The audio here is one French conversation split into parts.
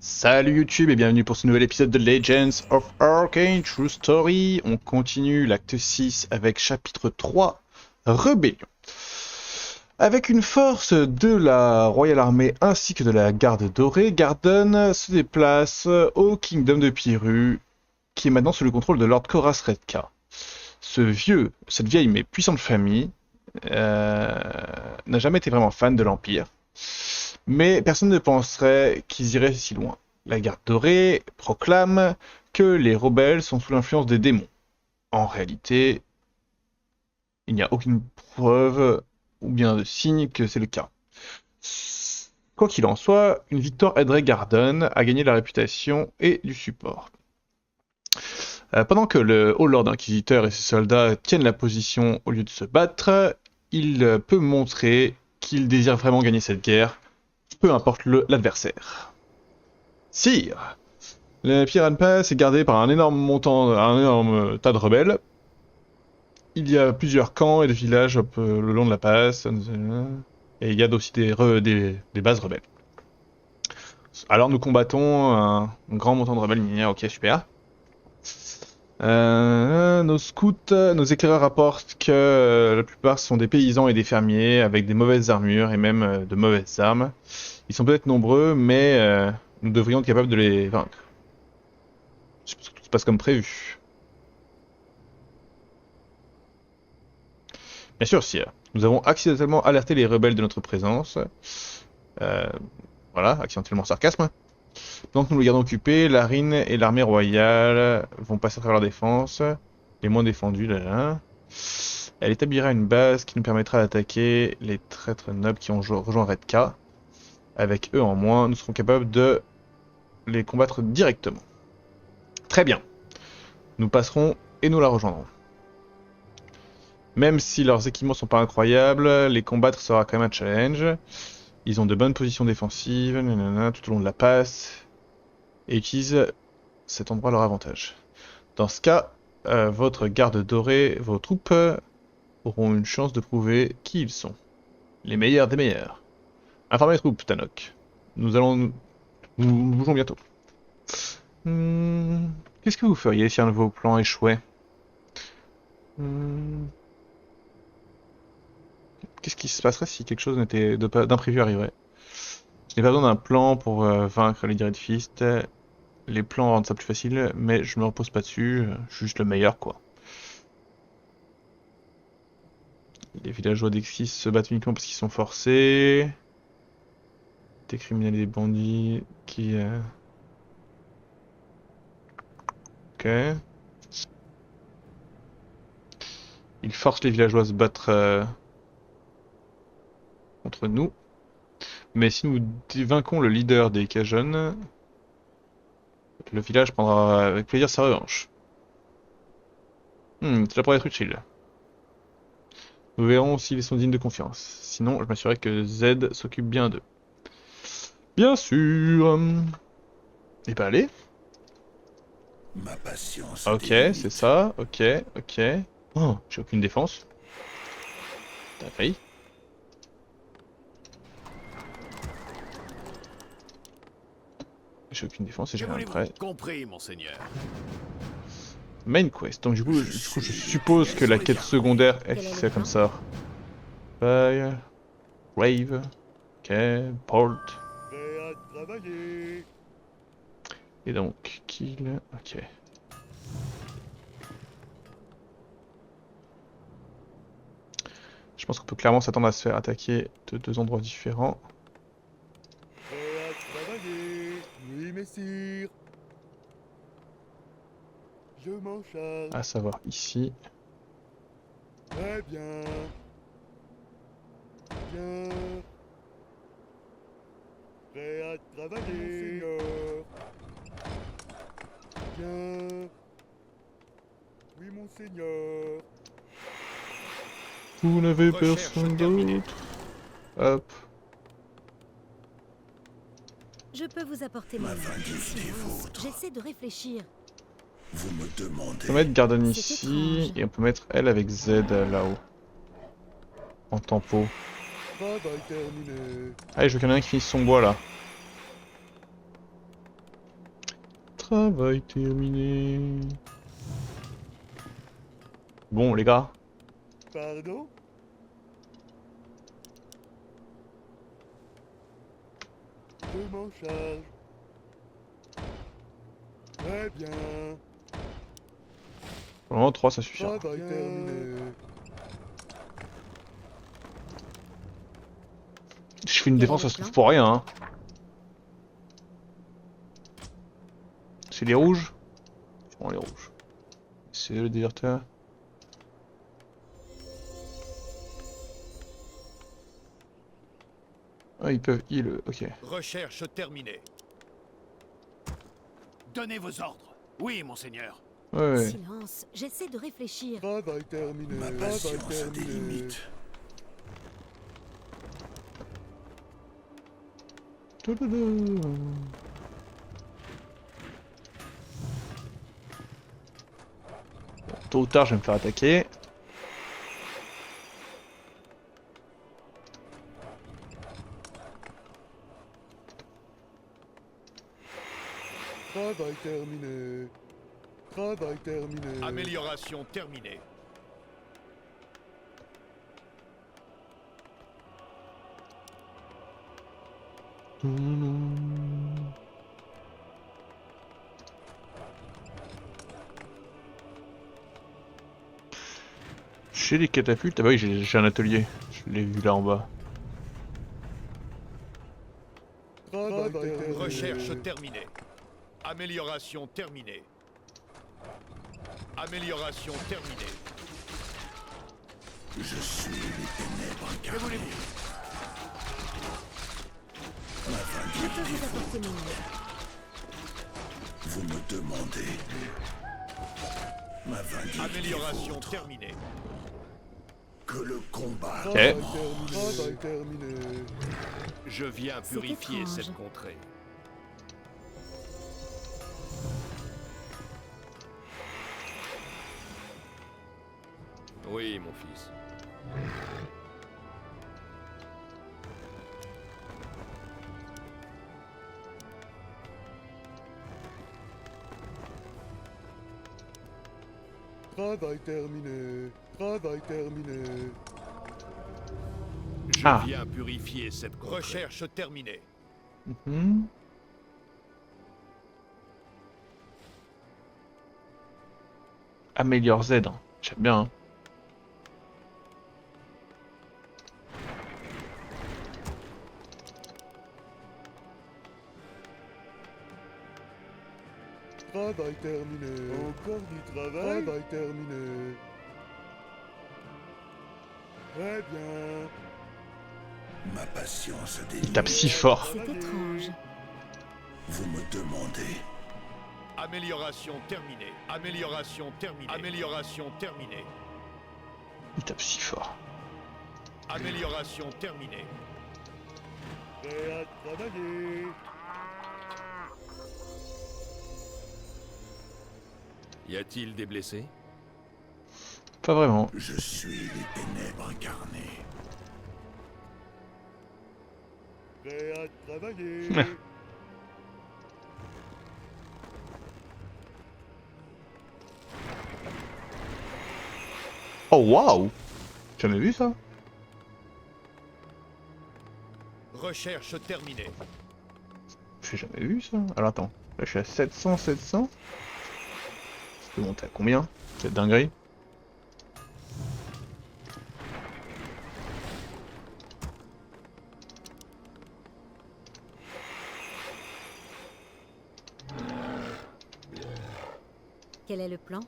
Salut YouTube et bienvenue pour ce nouvel épisode de Legends of Arcane True Story. On continue l'acte 6 avec chapitre 3, Rébellion. Avec une force de la Royale Armée ainsi que de la Garde Dorée, Garden se déplace au Kingdom de Pyrrhu, qui est maintenant sous le contrôle de Lord Koras Redka. Cette vieille mais puissante famille n'a jamais été vraiment fan de l'Empire. Mais personne ne penserait qu'ils iraient si loin. La Garde Dorée proclame que les rebelles sont sous l'influence des démons. En réalité, il n'y a aucune preuve ou bien de signe que c'est le cas. Quoi qu'il en soit, une victoire aiderait Garden à gagner la réputation et du support. Pendant que le Haut Lord Inquisiteur et ses soldats tiennent la position au lieu de se battre, il peut montrer qu'il désire vraiment gagner cette guerre, peu importe l'adversaire. Sire, le Piran Pass est gardé par un énorme tas de rebelles. Il y a plusieurs camps et des villages le long de la passe, et il y a aussi des bases rebelles. Alors nous combattons un grand montant de rebelles minières, ok super. Nos scouts, nos éclaireurs rapportent que la plupart sont des paysans et des fermiers avec des mauvaises armures et même de mauvaises armes. Ils sont peut-être nombreux, mais nous devrions être capables de les vaincre. Je pense que tout se passe comme prévu. Bien sûr, sire. Nous avons accidentellement alerté les rebelles de notre présence. Euh, voilà, accidentellement sarcasme. Donc nous le gardons occupé, la Reine et l'armée royale vont passer à travers la défense. Les moins défendus, là, là. Elle établira une base qui nous permettra d'attaquer les traîtres nobles qui ont rejoint Redka. Avec eux en moins, nous serons capables de les combattre directement. Très bien. Nous passerons et nous la rejoindrons. Même si leurs équipements sont pas incroyables, les combattre sera quand même un challenge. Ils ont de bonnes positions défensives, nanana, tout au long de la passe, et utilisent cet endroit à leur avantage. Dans ce cas, votre garde dorée, vos troupes auront une chance de prouver qui ils sont. Les meilleurs des meilleurs. Informez les troupes, Tanok. Nous bougeons bientôt. Qu'est-ce que vous feriez si un de vos plans échouait? Qu'est-ce qui se passerait si quelque chose d'imprévu arriverait? Je n'ai pas besoin d'un plan pour vaincre les Direct Fist. Les plans rendent ça plus facile, mais je me repose pas dessus. Je suis juste le meilleur, quoi. Les villageois d'Exis se battent uniquement parce qu'ils sont forcés. Des criminels et des bandits qui... Ok. Ils forcent les villageois à se battre contre nous. Mais si nous vainquons le leader des Cajuns, le village prendra avec plaisir sa revanche. Cela pourrait être utile. Nous verrons s'ils sont dignes de confiance. Sinon, je m'assurerai que Z s'occupe bien d'eux. Bien sûr. Et bah allez. Ma patience a Ok, des c'est limites. ça. Ok, ok. Oh, j'ai aucune défense. T'as failli. J'ai aucune défense et j'ai Que rien de voulez-vous? prêt. Compris, monseigneur. Main quest. Donc du coup, je suppose que la quête Soyez secondaire est Quel est le fixée comme plan? ça. Fire. Rave. Ok. Port. Prêt à travailler. Et donc, kill. Ok. Je pense qu'on peut clairement s'attendre à se faire attaquer de deux endroits différents. Prêt à travailler. Oui, messire. Je m'en charge. À savoir ici. Très bien. Bien. Prêt à travailler. Monseigneur. Bien. Oui, monseigneur. Vous n'avez Recherche personne terminée. d'autre. Hop. Je peux vous apporter Ma mon aide. vindicte est vôtre. J'essaie de réfléchir. Vous me On demandez. peut mettre Garden C'est ici. étrange. Et on peut mettre elle avec Z là-haut. En tempo. Travail terminé. Allez, je veux qu'il y en ait un qui finisse son bois là. Travail terminé. Bon, les gars. Pardon? Je m'en charge. Très bien. Pour le moment, 3, ça suffira. Travail terminé. Je fais une Quel défense, est ça le se trouve plan? pour rien. Hein. C'est les rouges? Bon, les rouges. C'est le déserteur. Ah, ils peuvent heal, ok. Recherche terminée. Donnez vos ordres. Oui, monseigneur. Ouais. Silence, j'essaie de réfléchir. Travail terminé. Ma Travail patience a des terminé. limites. Tôt ou tard, je vais me faire attaquer. Travail terminé. Travail terminé. Amélioration terminée. J'ai des catapultes. Ah bah oui, j'ai un atelier. Je l'ai vu là en bas. Travail terminé. Recherche terminée. Amélioration terminée. Amélioration terminée. Je suis les ténèbres Que incarnées. voulez-vous? Je peux vous apporter mon aide. Vous me demandez. Ma vindicte est Amélioration vôtre. terminée. Que le combat. Travail terminé. Travail terminé. Je viens C'est purifier étrange. cette contrée. Oui, mon fils. Travail terminé. Travail terminé. Je Ah. viens purifier cette contrée. Recherche terminée. Mhm. Améliore Z. Hein. J'aime bien. Hein. Travail terminé. Encore du travail. Travail terminé. Très bien. Ma patience a des Il tape limites. si fort. C'est étrange. Vous me demandez. Amélioration terminée. Amélioration terminée. Amélioration terminée. Il tape si fort. Amélioration terminée. Prêt à travailler. Y a-t-il des blessés? Pas vraiment. Je suis les ténèbres incarnées. Prêt à travailler. Oh waouh! Jamais vu ça? Recherche terminée. J'ai jamais vu ça. Alors attends. Là je suis à 700, 700. Je peux monter à combien? Cette dinguerie. Quel est le plan?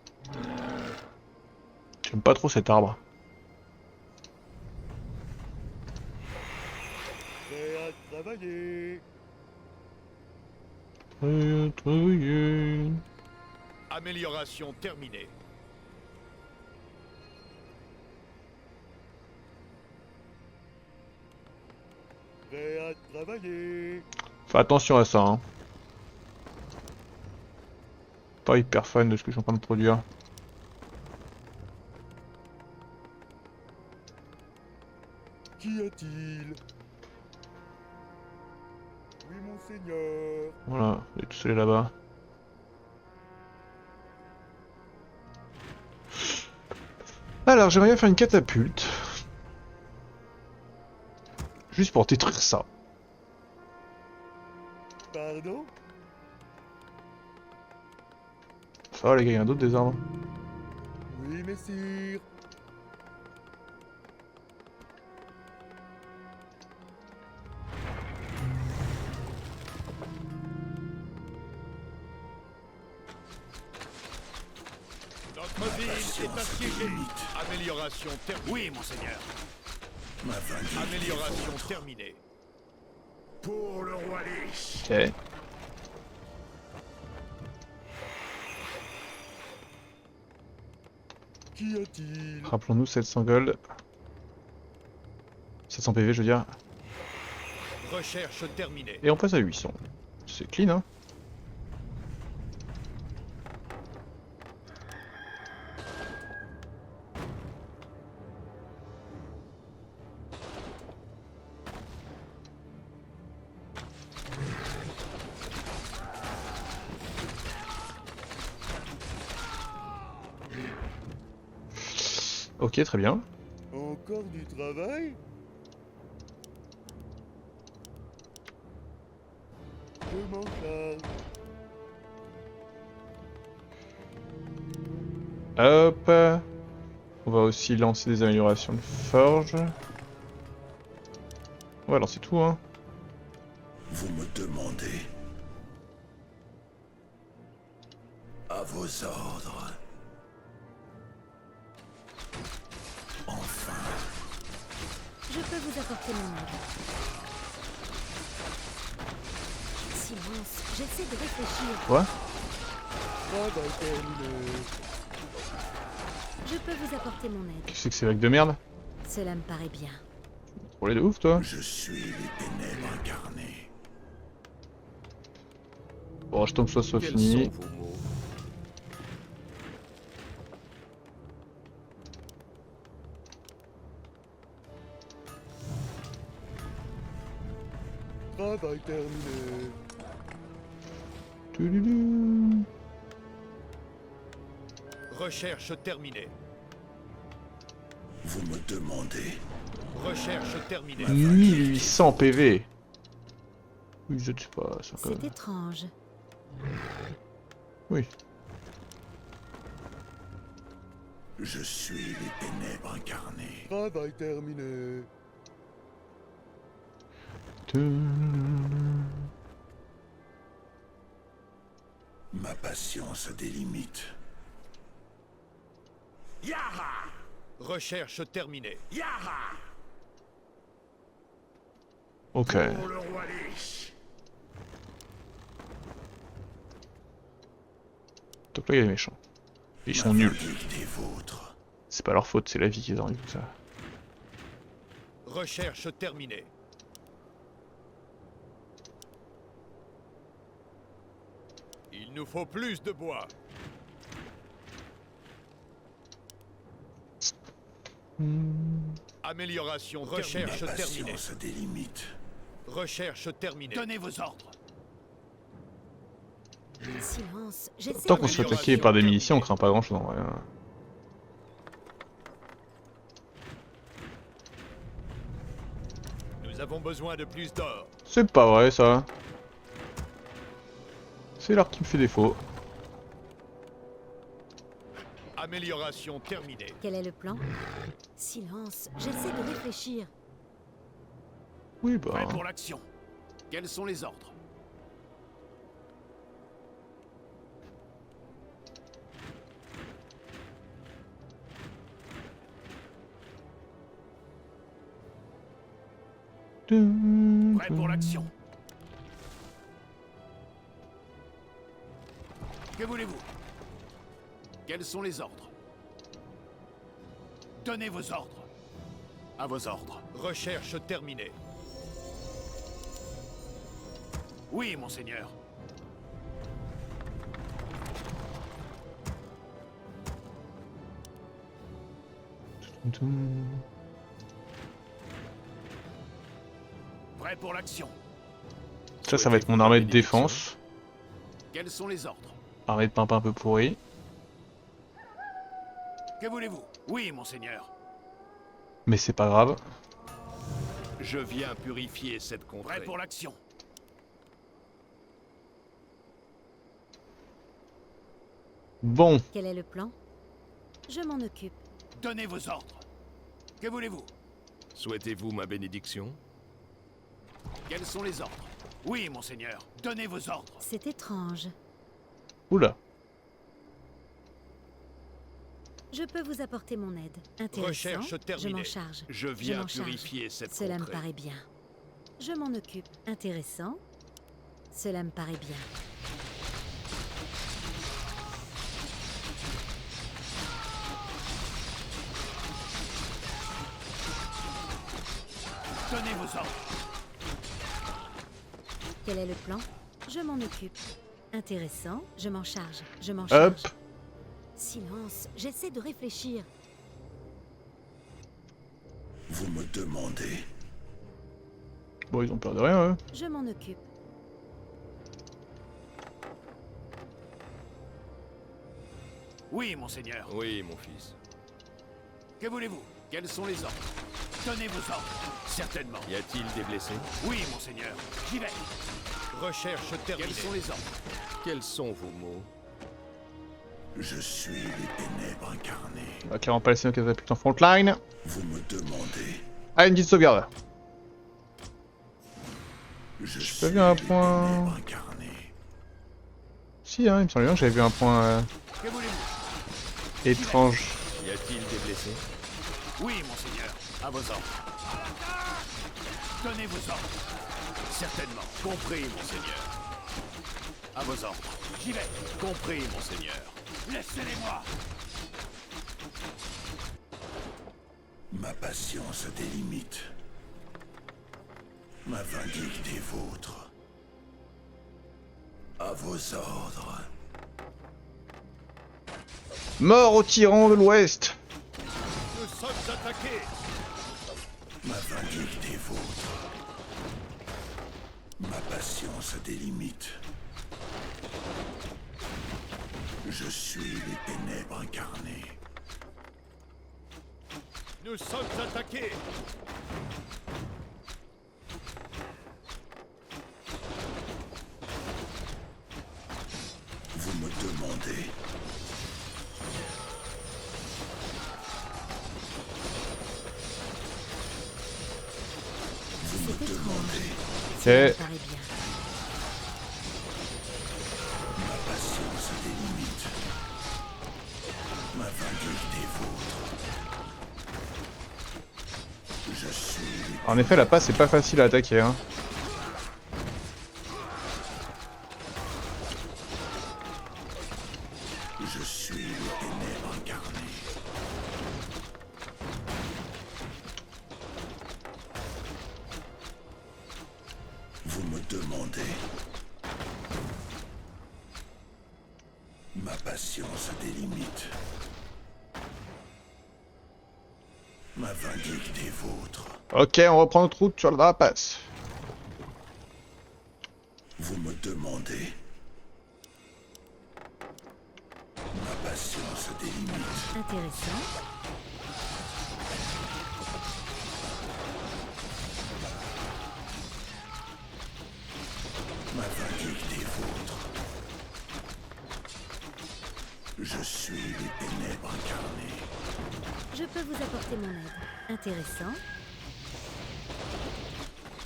J'aime pas trop cet arbre. Prêt à travailler. Travailler. Amélioration terminée. Prêt à travailler. Fais attention à ça. Hein. Pas hyper fan de ce que je suis en train de produire. Qu'y a-t-il? Oui, monseigneur. Voilà, il est tout seul là-bas. Alors, j'aimerais bien faire une catapulte. Juste pour détruire ça. Pardon? Ça va les gars, il y en a d'autres des armes. Oui, messire. Notre ville est assiégée. Amélioration terminée. Oui, monseigneur. Ma vindicte est Amélioration vôtre. terminée. Pour le roi Lich. Ok. Qu'y a-t-il? Rappelons-nous 700 gold. 700 PV je veux dire. Recherche terminée. Et on passe à 800. C'est clean hein. Ok, très bien. Encore du travail? Je m'en charge. Hop. On va aussi lancer des améliorations de forge. On va lancer tout hein. Vous me demandez. À vos ordres. Enfin, Je peux vous apporter mon aide. Silence, j'essaie de réfléchir. Quoi? Travail terminé. Je peux vous apporter mon aide. Qu'est-ce que c'est que ces vagues de merde? Cela me paraît bien. Pour les de ouf toi? je suis les ténèbres incarnées. Bon, je tombe soit Quels fini. sont vos mots? Travail terminé. Touloulou. Recherche terminée. Vous me demandez. Recherche terminée. 1800 PV. Oui, je sais pas, ça quand C'est même. étrange. Oui. Je suis les ténèbres incarnées. Travail terminé. Ma patience a des limites. Yara! Recherche terminée. Yara! Ok. Pour le roi Lich. Donc là, il y a les méchants. Ils sont Ma nuls. vindicte est vôtre. C'est pas leur faute, c'est la vie qu'ils ont rendu tout ça. Recherche terminée. Il nous faut plus de bois. Amélioration. Recherche Ma terminée. patience a des limites. Recherche terminée. Donnez vos ordres. Silence, j'essaie Tant de qu'on se fait Amélioration attaquer par des terminée. munitions, on craint pas grand chose en vrai. Hein. Nous avons besoin de plus d'or. C'est pas vrai ça. C'est l'art qui me fait défaut. Amélioration terminée. Quel est le plan? Silence, j'essaie de réfléchir. Oui bah. Prêt pour l'action. Quels sont les ordres? Prêt pour l'action. Que voulez-vous? Quels sont les ordres? Donnez vos ordres. À vos ordres. Recherche terminée. Oui, monseigneur. Prêt pour l'action. Ça va être mon armée de défense. Quels sont les ordres? Armée de pimpin un peu pourri. Que voulez-vous? Oui, monseigneur. Mais c'est pas grave. Je viens purifier cette contrée. Prêt pour l'action. Bon, Quel est le plan? Je m'en occupe. Donnez vos ordres. Que voulez-vous? Souhaitez-vous ma bénédiction? Quels sont les ordres? Oui, monseigneur. Donnez vos ordres. C'est étrange. oula. Je peux vous apporter mon aide. Intéressant. Recherche Je terminée. m'en charge. Je Je viens m'en charge. purifier cette Cela me contrée. paraît bien. Je m'en occupe. Intéressant. Cela me paraît bien. Donnez vos ordres. Quel est le plan? Je m'en occupe. Intéressant. Je m'en charge. Je m'en Hop. charge. Silence. J'essaie de réfléchir. Vous me demandez. Bon, ils ont peur de rien, eux. Je m'en occupe. Oui, monseigneur. Oui, mon fils. Que voulez-vous? Quels sont les ordres? Donnez vos ordres. Certainement. Y a-t-il des blessés? Oui, monseigneur. J'y vais. Recherche terminée. Quels sont les ordres? Quels sont vos mots? Je suis les ténèbres incarnées. On va clairement pas laisser nos catapultes en frontline. Vous me demandez. Ah, une petite sauvegarde. Je pas suis vu un les point. ténèbres incarnées. Si, hein, il me semble bien que j'avais vu un point Que voulez-vous? étrange. Y a-t-il des blessés? Oui, monseigneur. À vos ordres. Donnez vos ordres. Certainement. Compris, monseigneur. À vos ordres. J'y vais. Compris, monseigneur. Laissez-les-moi. Ma patience a des limites. Ma vindicte est vôtre. À vos ordres. Mort au tyran de l'Ouest. Nous sommes attaqués. Ma vindicte est vôtre. Ma patience a des limites. Je suis les ténèbres incarnées. Nous sommes attaqués. Vous me demandez. Vous me C'est étrange. demandez. Cela me Ok. paraît bien. Ma patience a des limites. Ma vindicte est vôtre. Je suis les... En effet, la passe, c'est pas facile à attaquer, hein. Je suis les ténèbres incarnées. Vous me demandez. Ma patience a des limites. Ma vindicte est vôtre. Ok, on reprend notre route sur la passe. Vous me demandez. Ma patience a des limites. Intéressant. Ma vindicte est vôtre. Je suis les ténèbres incarnées. Je peux vous apporter mon aide. Intéressant.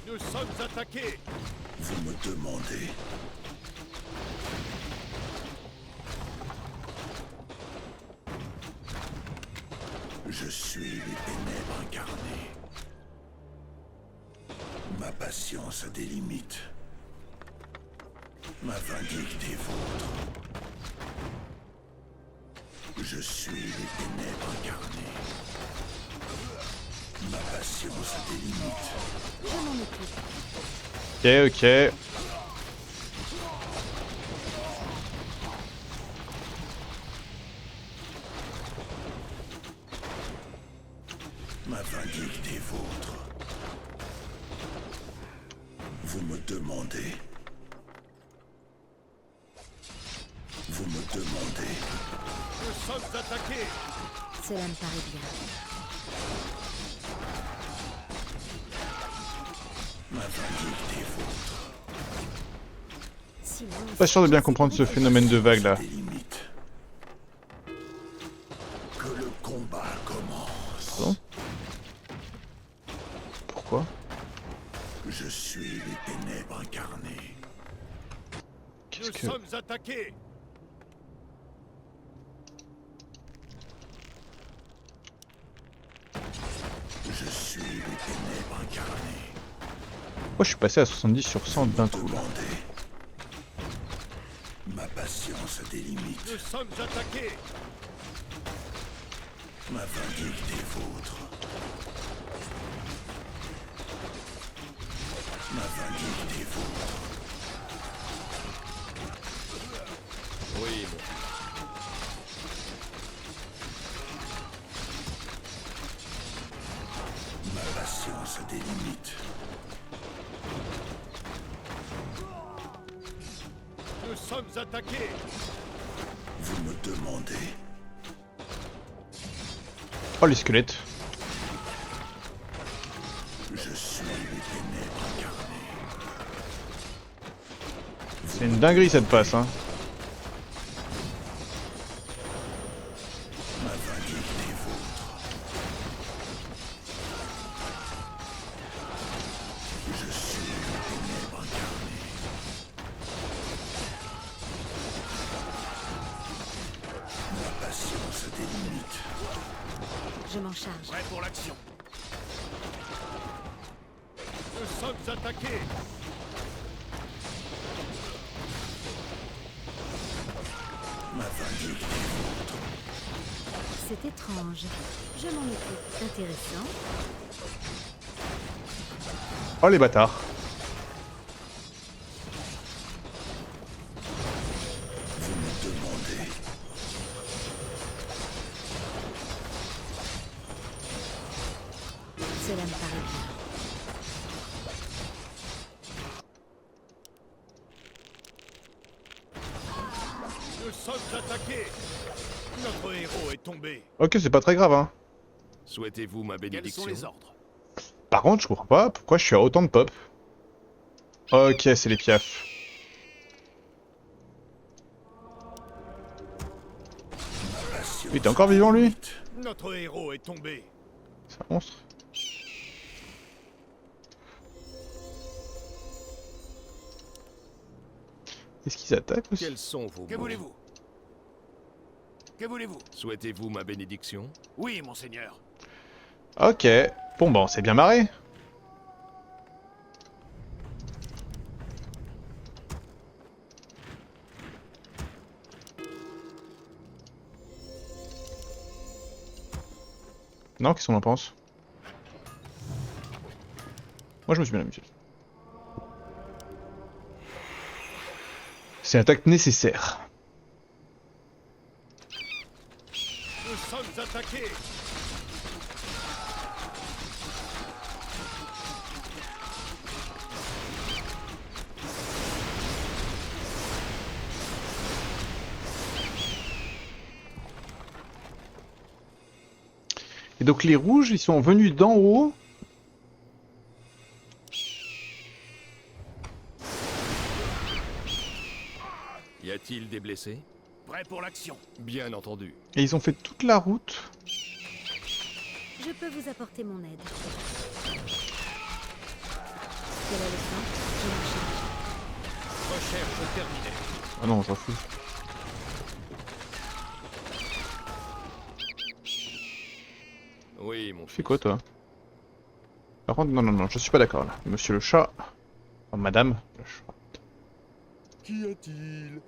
Nous sommes attaqués. Vous me demandez. Je suis les ténèbres incarnées. Ma patience a des limites. Ma vindicte est vôtre. Je suis les ténèbres incarnées. Ma patience a des limites. Je m'en occupe. Ok, ok. Ma vindicte est vôtre. Vous me demandez. Vous me demandez. Nous sommes attaqués. Cela me paraît bien. Ma vindicte est vôtre. Silence. Pas sûr de bien comprendre ce phénomène de vague là. Des limites. Que le combat commence. Pardon? Pourquoi? Je suis les ténèbres incarnées. Qu'est-ce Nous que... sommes attaqués. Je suis les ténèbres incarnées. Pourquoi je suis passé à 70 sur 100 d'un coup là? Demandez. Ma patience a des limites. Nous sommes attaqués. Ma vindicte est vôtre. Ma vindicte est vôtre. Oui, mon... Ma patience a des limites. Nous sommes attaqués. Vous me demandez. Oh les squelettes. Je suis les ténèbres incarnées. C'est une dinguerie cette passe hein. Ma vindicte est vôtre. Je suis les ténèbres incarnées. Ma patience a des limites. Je m'en charge. Prêt pour l'action. Nous sommes attaqués. Ma vindicte est vôtre. C'est étrange. Je m'en occupe. Intéressant. Oh les bâtards. Vous me demandez. Cela me paraît bien. Nous sommes attaqués. Notre héros est tombé. Ok c'est pas très grave hein. Souhaitez-vous ma Quels bénédiction? sont les ordres? Par contre je comprends pas pourquoi je suis à autant de pop. Ok c'est les piafs. Ma patience. Il est encore vivant lui? Notre héros est tombé. C'est un monstre. Est-ce qu'ils attaquent aussi? Quels sont vos Que mots? voulez-vous? Que voulez-vous? Souhaitez-vous ma bénédiction? Oui, monseigneur. Ok. Bon bah on s'est bien marré. Non, qu'est-ce qu'on en pense? Moi je me suis bien amusé. C'est un tact nécessaire. Nous sommes attaqués. Et donc les rouges, ils sont venus d'en haut. Y a-t-il des blessés? Prêt pour l'action. Bien entendu. Et ils ont fait toute la route. Je peux vous apporter mon aide. Quel est le plan? Je m'en charge. Recherche terminée. Ah non, j'en fous. Oui, mon Tu fais fils. quoi toi? Par contre, non, non, non, je suis pas d'accord là. Monsieur le chat. Oh, madame. Le chat. Qu'y a-t-il?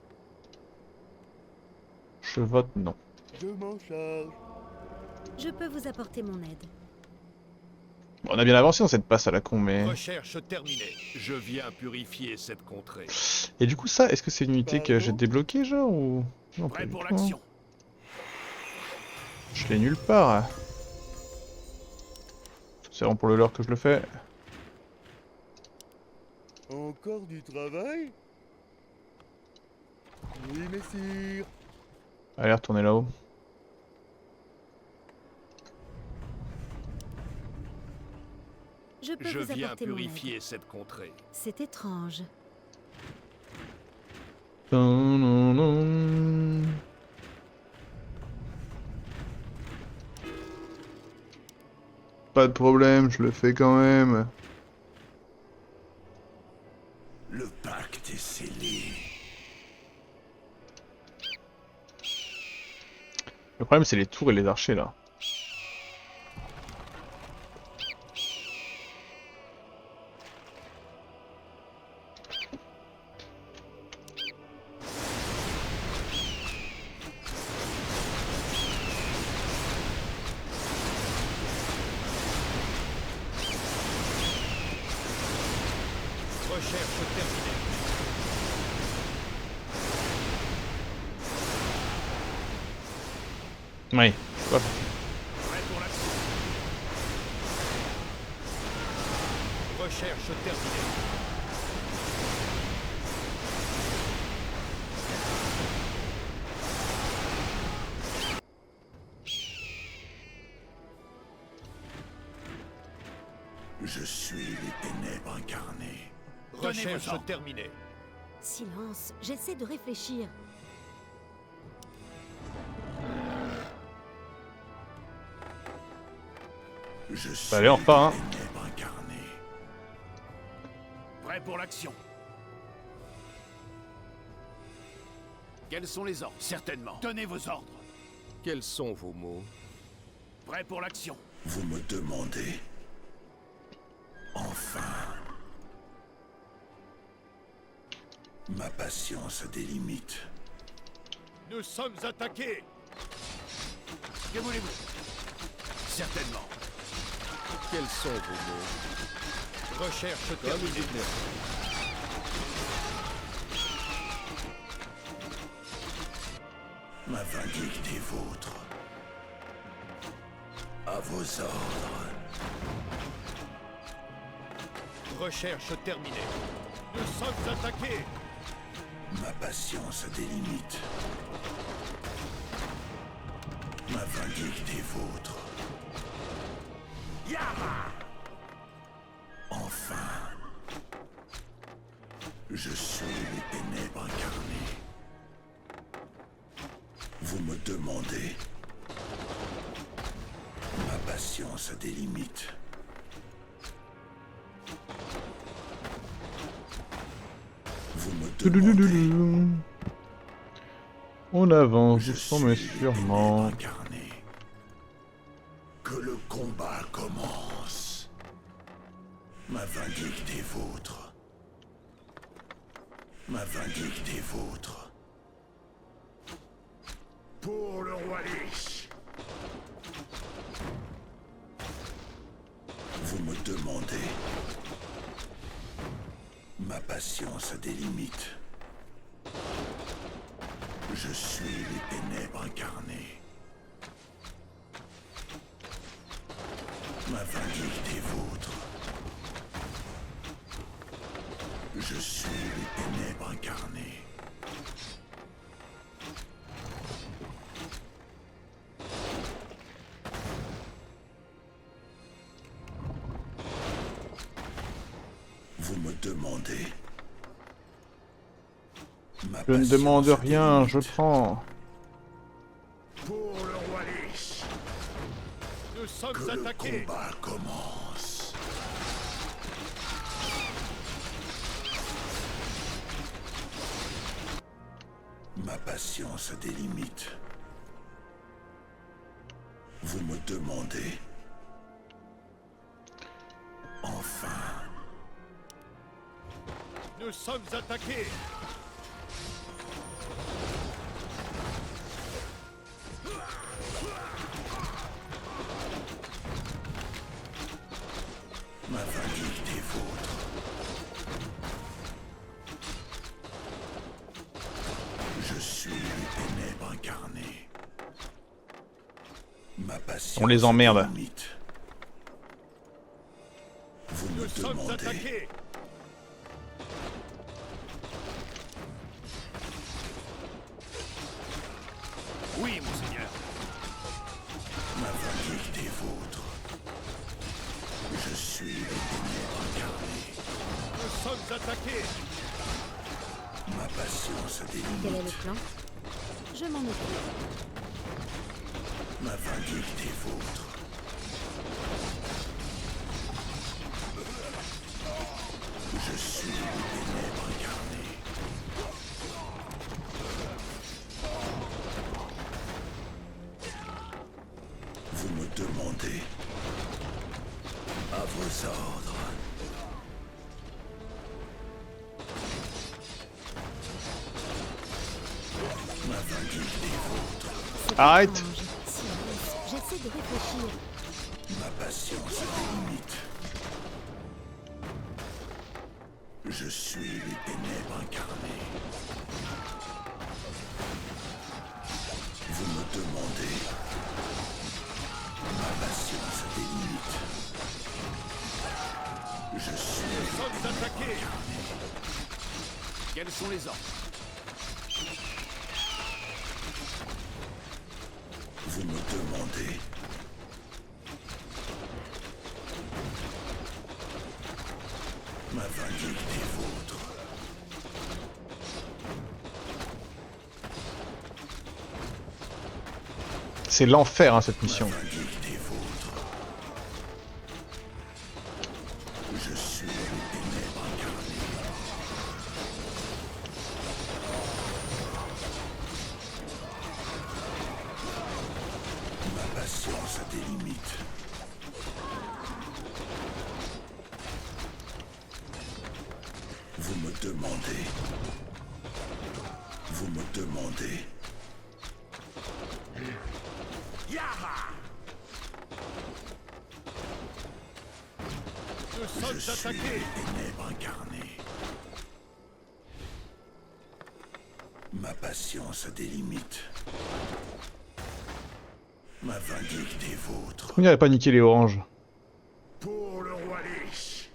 Je vote non. Je m'en charge. Je peux vous apporter mon aide. Bon, on a bien avancé dans cette passe à la con, mais... Recherche terminée. Je viens purifier cette contrée. Et du coup, ça, est-ce que c'est une unité que j'ai Pardon? débloquée, genre, ou... Non, pas Prêt du pour tout, hein. l'action. Je l'ai nulle part. C'est vraiment pour le lore que je le fais. Encore du travail? Oui, messire. Allez, retournez là-haut. peux Je vous viens apporter mon purifier aide. cette contrée. C'est étrange. Tan-nan-nan. Pas de problème, je le fais quand même. Le pacte est scellé. Le problème, c'est les tours et les archers là. Recherche terminée. Oui. Voilà. Prêt pour l'action. Recherche terminée. Je suis les ténèbres incarnées. Recherche ordres. terminée. Silence, j'essaie de réfléchir. Je suis Allez, on repart, hein. les ténèbres incarnées. Prêt pour l'action. Quels sont les ordres? Certainement. Donnez vos ordres. Quels sont vos mots? Prêt pour l'action. Vous me demandez. Enfin. Ma patience a des limites. Nous sommes attaqués. Que voulez-vous? Certainement. Quels sont vos mots? Recherche terminée. Ma vindicte est vôtre. À vos ordres. Recherche terminée. Nous sommes attaqués. Ma patience a des limites. Ma vindicte est vôtre. Enfin. Je suis les ténèbres incarnées. Vous me demandez. Ma patience a des limites. Vous me demandez. Touloulouloulou. On avance Je doucement suis mais les sûrement. ténèbres incarnées. Que le combat commence. Ma vindicte est vôtre. Ma vindicte est vôtre. Pour le roi Lich. Vous me demandez. Ma patience a des limites. Je suis les ténèbres incarnées. Ma vindicte est vôtre. Je suis les ténèbres incarnées. Vous me demandez. Ma Je ne patience demande a des rien, limites. je prends. Pour le roi Lich. Nous sommes Que le attaqués. combat commence. Ma patience a des limites. Vous me demandez. Enfin. Nous sommes attaqués. Ma vindicte est vôtre. Je suis les ténèbres incarnées. Ma patience On les a emmerde. des limites. Vous me Nous sommes demandez. attaqués. Oui, monseigneur. Ma vindicte est vôtre. Je suis les ténèbres sommes attaqués. Ma patience a des Quel est le limites. plan? Je m'en occupe. Ma vindicte est vôtre. Je suis le ténèbre incarné. Vous me demandez à vos ordres. Ma vindicte est vôtre. C'est Arrête. étrange. Silence. J'essaie de réfléchir. Ma patience a des limites. Je suis les ténèbres incarnées. Vous me demandez. Ma patience a des limites. Je suis Nous sommes attaqués. Quels sont les ordres? Vous me demandez. Ma vindicte est vôtre. C'est l'enfer, hein, cette mission. Ma vindicte est vôtre. Je suis les ténèbres incarnées. Ma patience a des limites. Vous me demandez. Vous me demandez. Nous Je sommes suis attaqués. les ténèbres incarnées. Ma patience a des limites. Ma vindicte est vôtre. On n'irait pas niquer les oranges. Pour le roi Lich.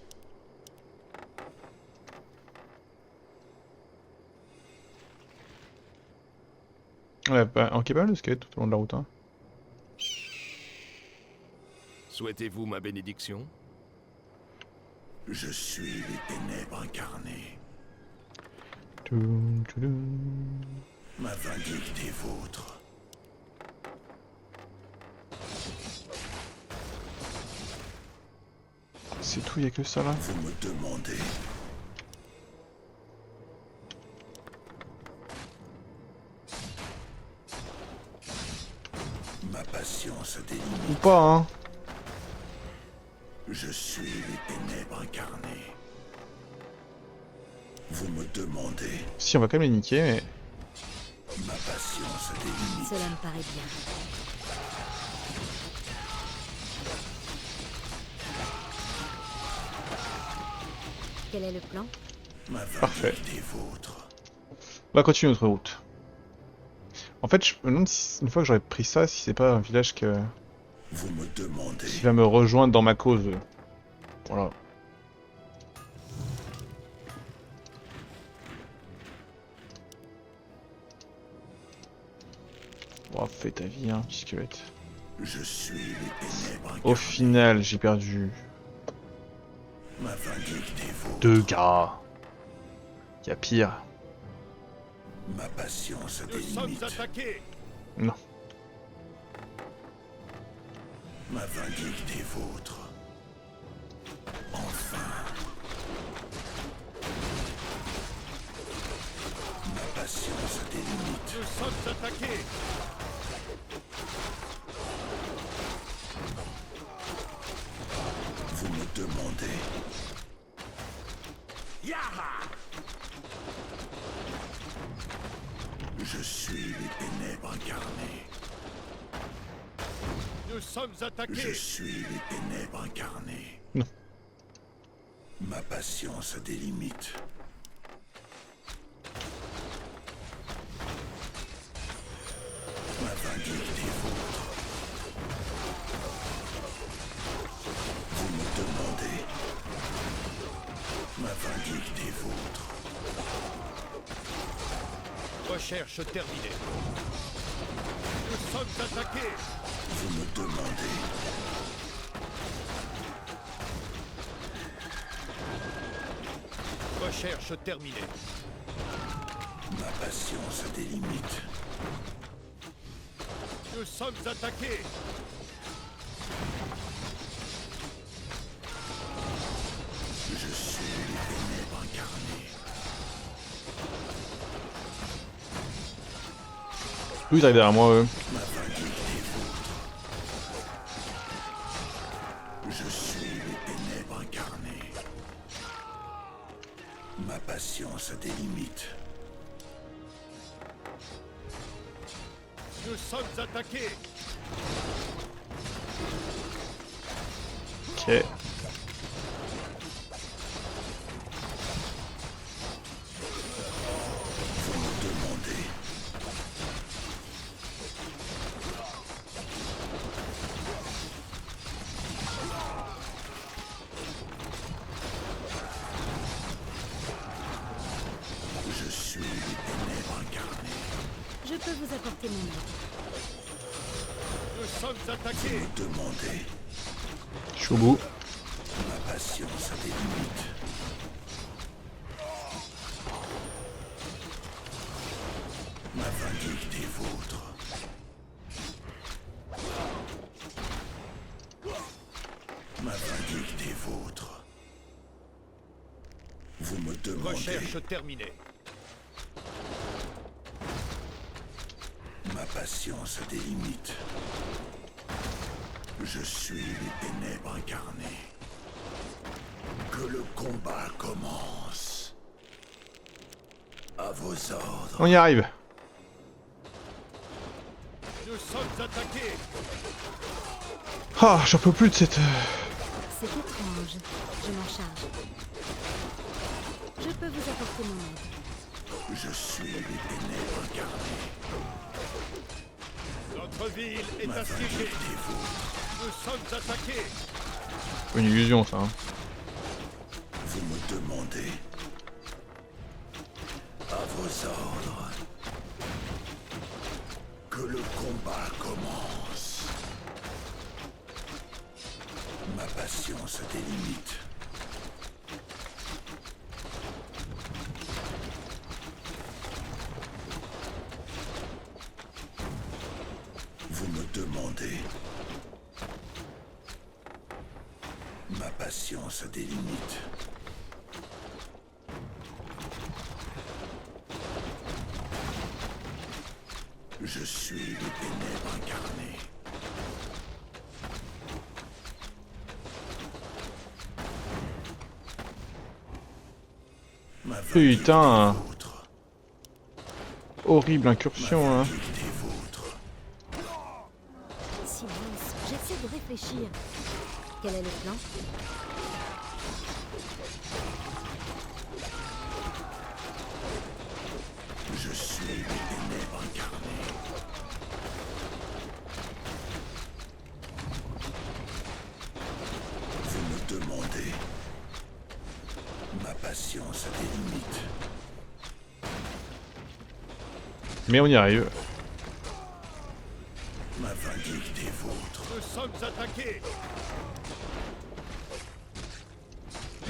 Ouais, bah, ok, pas mal de skate tout au long de la route. Hein. Souhaitez-vous ma bénédiction? Je suis les ténèbres incarnées. Toum, toudoum. Ma vindicte est vôtre. C'est tout, y'a que ça là. Vous me demandez. Ma patience a des Ou limites. pas, hein. Je suis les ténèbres incarnées. Vous me demandez. Si, on va quand même les niquer, mais. Ma patience a des limites. Cela me paraît bien. Quel est le plan? Ma Parfait. vindicte est vôtre. On va continuer notre route. En fait, je me demande si, une fois que j'aurais pris ça, si c'est pas un village qui Vous me demandez. va me rejoindre dans ma cause. Voilà. Bon, fais ta vie, hein, petit squelette. Je suis les ténèbres incarnées. Au final, j'ai perdu Ma vindicte est vôtre. 2 gars. Y'a pire. Ma patience a des Nous sommes limites. attaqués. Non. Ma vindicte est vôtre. Enfin. Ma patience a des limites. Nous sommes attaqués. Vous me demandez. Je suis les ténèbres incarnées. Nous sommes Je attaqués. suis les ténèbres incarnées. Non. Ma patience a des limites. Ma vindicte est vôtre. Vous me demandez. Ma vindicte est vôtre. Recherche terminée. Nous sommes attaqués. Vous me demandez. Recherche terminée. Ma patience a des limites. Nous sommes attaqués. Je suis les ténèbres incarnées. Lui, il arrive derrière moi, eux. Ma vindicte est vôtre. Je suis les ténèbres incarnées. Ma patience a des limites. Nous sommes attaqués. Ok. Vous me demandez. Je suis les ténèbres incarnées. Je peux vous apporter mon aide. Nous sommes attaqués. Vous demandez. Je suis au bout. Ma patience a des limites. Ma vindicte est vôtre. Ma vindicte est vôtre. Vous me demandez. Recherche terminée. Ma patience a des limites. Je suis les ténèbres incarnées. Que le combat commence. À vos ordres. On y arrive. Nous sommes attaqués. Ah, j'en peux plus de cette... C'est étrange. Je m'en charge. Je peux vous apporter mon aide. Je suis les ténèbres incarnées. Notre ville est Ma assiégée. vindicte est vôtre. Nous sommes attaqués. Une illusion, ça. Hein. Vous me demandez. À vos ordres. Que le combat commence. Ma patience a des limites. Vous me demandez. Ma patience a des limites. Je suis les ténèbres incarnées. Ma vindicte Putain. est vôtre. Horrible Ma incursion, hein. vindicte est vôtre. Silence. J'essaie de réfléchir. Quel est le plan? Je suis les ténèbres incarnées. Vous me demandez. Ma patience a des limites. Mais on y arrive. Ma vindicte est vôtre. Nous sommes attaqués.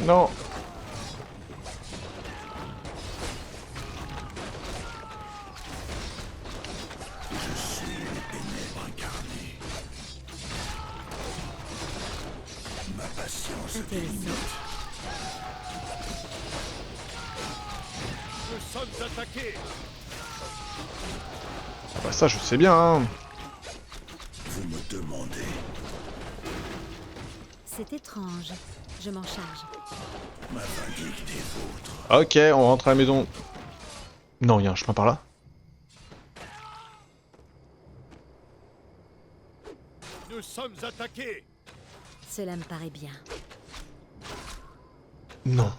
Non. Je suis les ténèbres incarnées. Ma patience a des Intéressant. limites. Nous sommes attaqués. Ah bah ça, je sais bien, hein. Vous me demandez. C'est étrange. Je m'en charge. Ma vindicte est vôtre. Ok, on rentre à la maison. Non, il y a un chemin par là. Nous sommes attaqués. Cela me paraît bien. Non.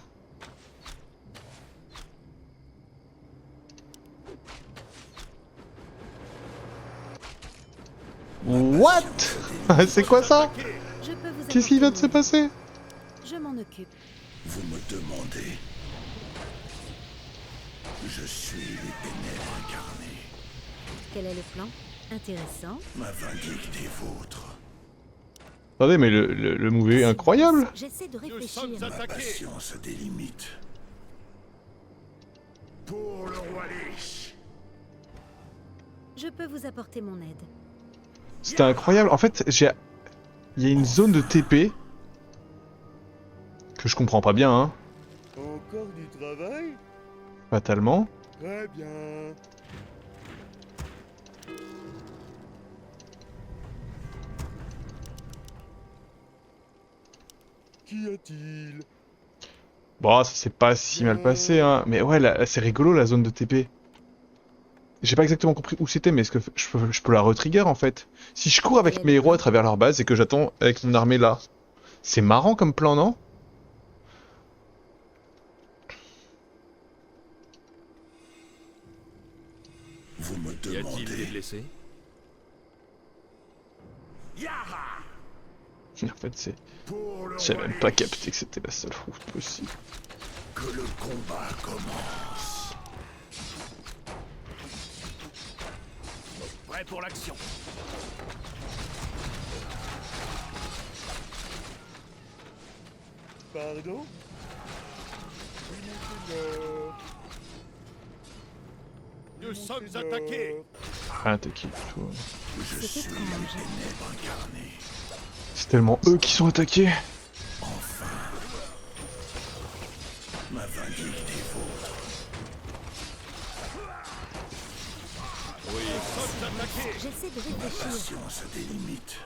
What? C'est quoi ça? Attaqués. Je peux vous Qu'est-ce qui vient de se apporter passer? mon aide. Je m'en occupe. Vous me demandez. Je suis les ténèbres incarnées. Quel est le plan? Intéressant. Ma vindicte est vôtre. Attendez, mais le move est incroyable. J'essaie de Nous réfléchir. sommes Ma attaqués. patience a des limites. Pour le roi Lich. Je peux vous apporter mon aide. C'était incroyable. En fait, il y a une zone de TP que je comprends pas bien, hein, Encore du travail? fatalement. Très bien. Qu'y a-t-il? Bon, ça s'est pas si mal passé, hein. Mais ouais, là, c'est rigolo la zone de TP. J'ai pas exactement compris où c'était, mais est-ce que je peux la retrigger en fait? Si je cours avec mes héros à travers leur base et que j'attends avec mon armée là. C'est marrant comme plan, non? Vous me Y a-t-il des demandez. blessés? Yara. En fait, c'est. Pour le J'ai roi même pas Lich. capté que c'était la seule route possible. Que le combat commence. Prêt pour l'action. Pardon? Oui, monseigneur. Nous sommes Monseigneur. attaqués. Ah, t'es qui toi? Je suis le ténèbre incarné. C'est tellement eux qui sont attaqués. Ma vindicte est vôtre. Nous sommes attaqués. J'essaie de Ma réfléchir. patience a des limites.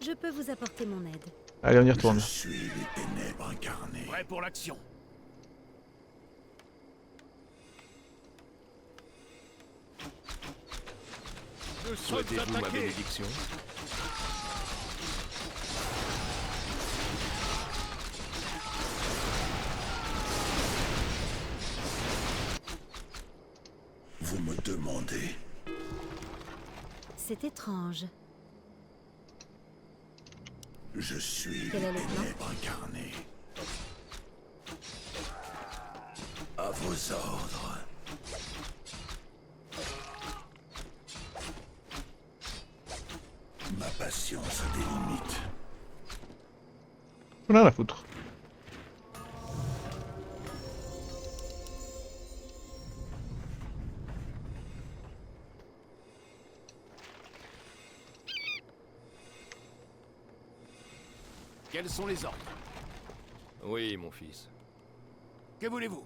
Je peux vous apporter mon aide. Allez, on y Je retourne. suis les ténèbres incarnées. Prêt pour l'action. Nous sommes Souhaitez-vous ma attaqués. bénédiction? Vous me demandez. C'est étrange. Je suis Quel est les le plan? ténèbres incarnées. À vos ordres. Ma patience a des limites. On a la foutre. Quels sont les ordres? Oui, mon fils. Que voulez-vous?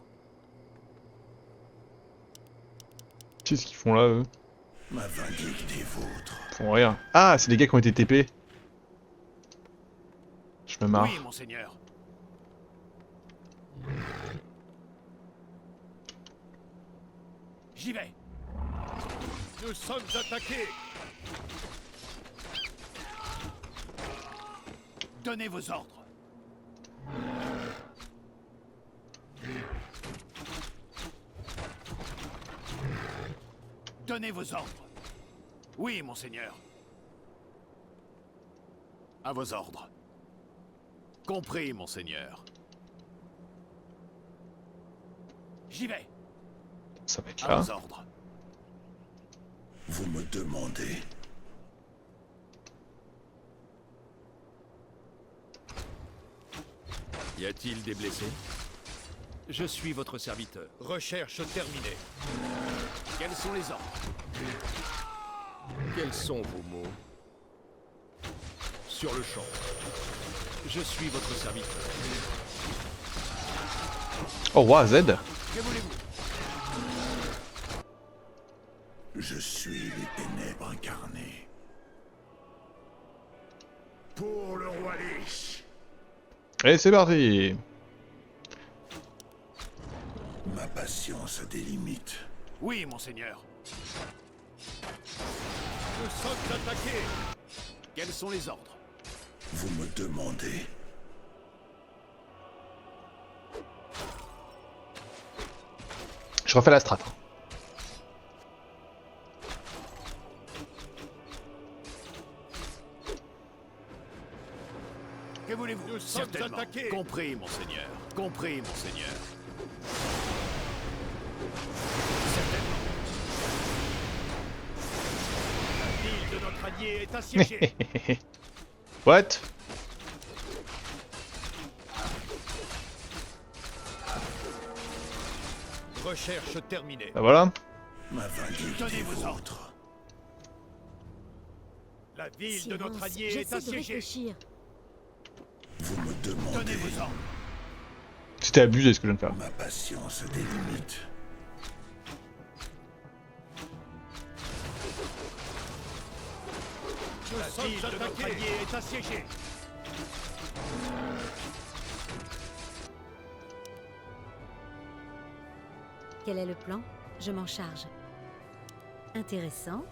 Qu'est-ce qu'ils font là, eux? Ma vindicte est vôtre. Ils font rien. Ah, c'est les gars qui ont été TP. Je me marre. Oui, monseigneur. J'y vais. Nous sommes attaqués. Donnez vos ordres. Donnez vos ordres. Oui, monseigneur. À vos ordres. Compris, monseigneur. J'y vais. Ça va être À là. vos ordres. Vous me demandez. Y a-t-il des blessés? Je suis votre serviteur. Recherche terminée. Quels sont les ordres? Quels sont vos mots? Sur le champ. Je suis votre serviteur. Oh, roi Z. Que voulez-vous? Je suis les ténèbres incarnées. Pour le roi Lich. Et c'est parti. Ma patience a des limites. Oui, monseigneur. Nous sommes attaqués. Quels sont les ordres? Vous me demandez. Je refais la strat. Que voulez-vous? Nous sommes Certainement. attaqués. Compris, monseigneur. Compris, monseigneur. Certainement. L'île de notre allié est assiégée. What? Recherche terminée. Bah voilà. Ma vindicte Donnez est vos ordres. vôtre. La ville de notre Silence, allié est j'essaie de assiégée. réfléchir. Vous me demandez. Donnez vos ordres. C'était abusé ce que je viens de faire. Ma patience a des limites. La ville de notre allié est assiégée. Quel est le plan? Je m'en charge. Intéressant.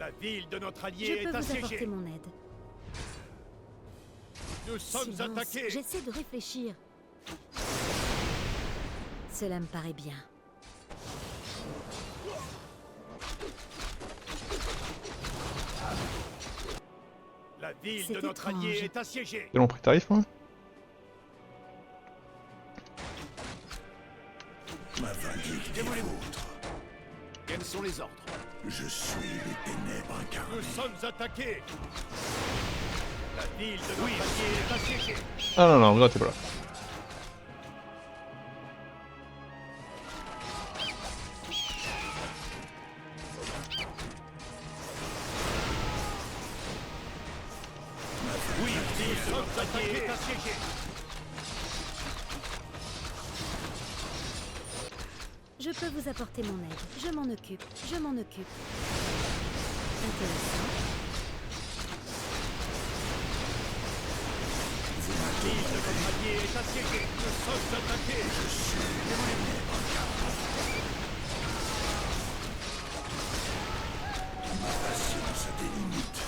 La ville de notre Je allié peux est vous apporter assiégée. mon aide. Nous sommes Silence, attaqués. j'essaie de réfléchir. Cela me paraît bien. La ville C'est de notre étrange. allié est assiégée. Quel prix tarif, moi? Ma vindicte est vôtre. Quels sont les ordres? Je suis les ténèbres Nous incarnées. sommes attaqués. La ville de notre allié est assiégée. Ah non, non, là t'es pas là. Oui, nous sommes attaqués. Est assiégée. Je peux vous apporter mon aide. Je m'en occupe. Je m'en occupe. Intéressant. La ville de notre allié est assiégée. Nous sommes attaqués. Ma patience a des limites.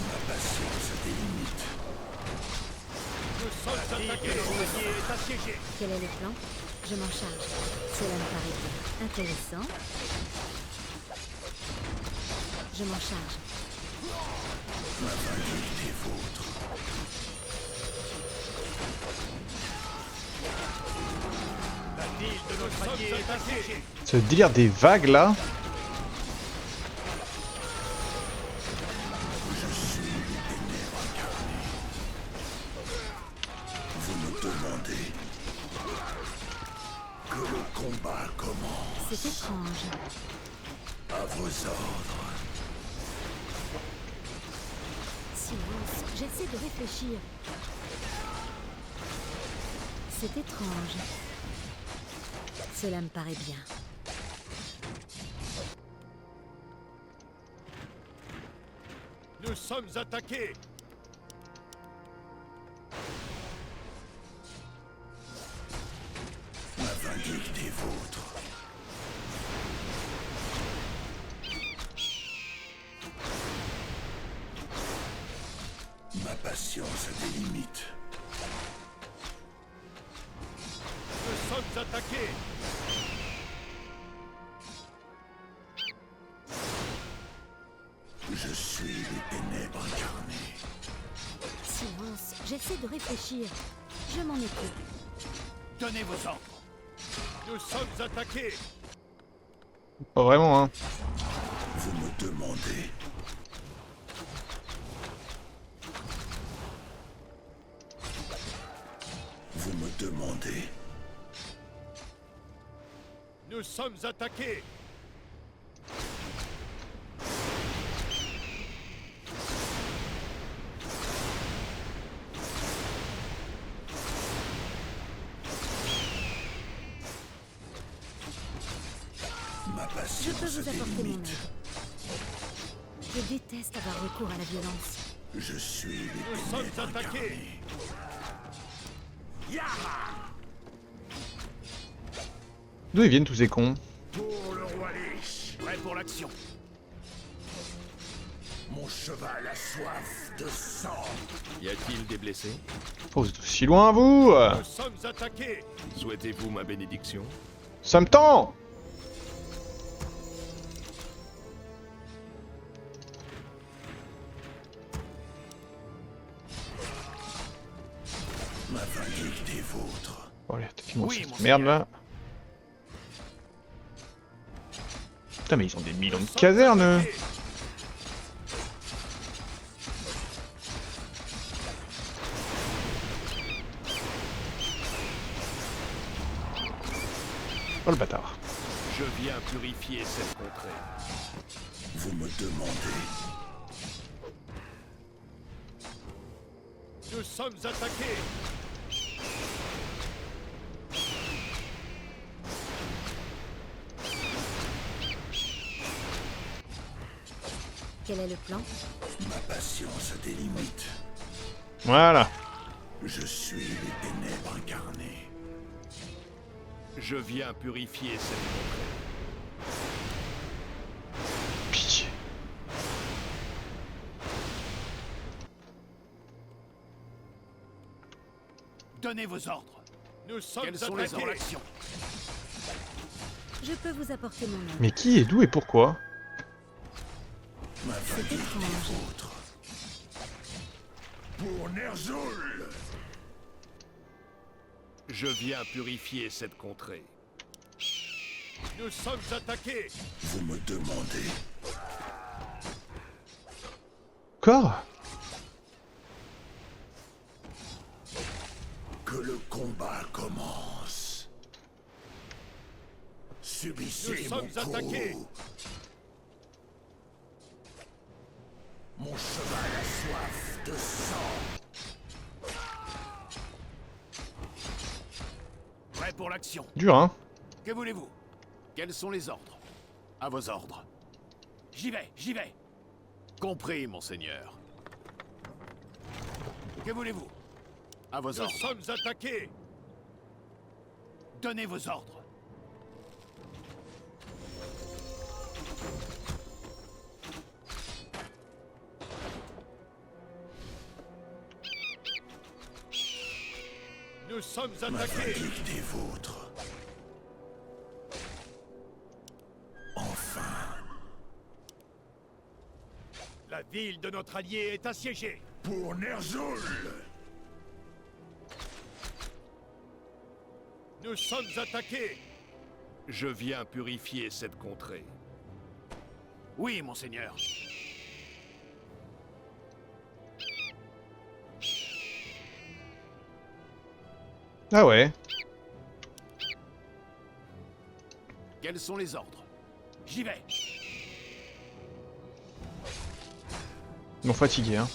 Ma patience a des limites. Nous sommes attaqués. Notre allié est assiégé. Quel est le plan? Je m'en charge. Cela me paraît bien. Intéressant. Je m'en charge. Ma vindicte est vôtre. La ville de notre allié est assiégée. Ce délire des vagues là. Vous me demandez que le combat commence. C'est étrange. À vos ordres. Silence, j'essaie de réfléchir. C'est étrange. Cela me paraît bien. Nous sommes attaqués. Ma vindicte est vôtre. Ma patience a des limites. Nous sommes attaqués. Je suis les ténèbres incarnées. Silence, j'essaie de réfléchir. Je m'en occupe. Donnez vos ordres. Nous sommes attaqués. Pas vraiment, hein. Vous me demandez. Vous me demandez. Nous sommes attaqués. Ma Je peux patience a vous des apporter mon limites. aide. Je déteste avoir recours à la violence. Je suis les Nous sommes ténèbres attaqués. incarnées. D'où ils viennent tous ces cons? Pour le roi Lich. Prêt pour l'action. Mon cheval a soif de sang. Y a-t-il des blessés? Oh, vous êtes aussi loin, vous? Nous sommes attaqués. Souhaitez-vous ma bénédiction? Ça me tend! Ma vindicte est vôtre. Bon, allez, t'as fini Oui, cette mon merde seigneur. là. Putain, mais ils ont des millions de Nous sommes casernes. attaqués. Oh le bâtard. Je viens purifier cette contrée. Vous me demandez. Nous sommes attaqués. Quel est le plan? Ma patience a des limites. Voilà. Je suis les ténèbres incarnées. Je viens purifier cette contrée. Pitié. Donnez vos ordres. Nous sommes Quels sont les attaqués. ordres d'action? Je peux vous apporter mon aide. Mais qui est d'où et pourquoi? Ma C'est vindicte étrange. est vôtre. Pour Ner'zhul. Je viens purifier cette contrée. Nous sommes attaqués. Vous me demandez. Quoi? Que le combat commence. Subissez Nous mon sommes attaqués. coup. Mon cheval a soif de sang. Prêt pour l'action. Dur, hein? Que voulez-vous? Quels sont les ordres? À vos ordres. J'y vais, j'y vais. Compris, monseigneur. Que voulez-vous? À vos Nous ordres. sommes attaqués. Donnez vos ordres. Nous sommes Ma attaqués. vindicte est vôtre. Enfin, La ville de notre allié est assiégée. pour Ner'zhul. Nous sommes attaqués. Je viens purifier cette contrée. Oui, monseigneur. Ah ouais. Quels sont les ordres? J'y vais. Ils m'ont fatigué, hein.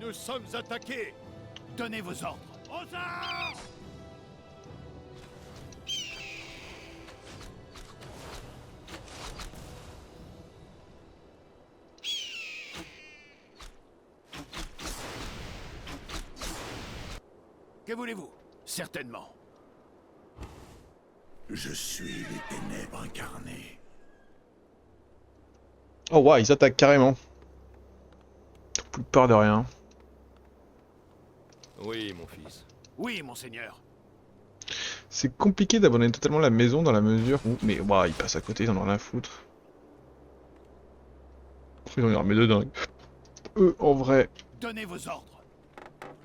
Nous sommes attaqués. Donnez vos ordres. Aux armes. Que voulez-vous? Certainement. Je suis les ténèbres incarnées. Oh ouais, ils attaquent carrément. Plus peur de rien. Oui, mon fils. Oui, monseigneur. C'est compliqué d'abandonner totalement la maison dans la mesure où... Mais ouah, ils passent à côté, ils en ont rien à foutre. Ils ont une armée de dingue. Eux, en vrai... Donnez vos ordres.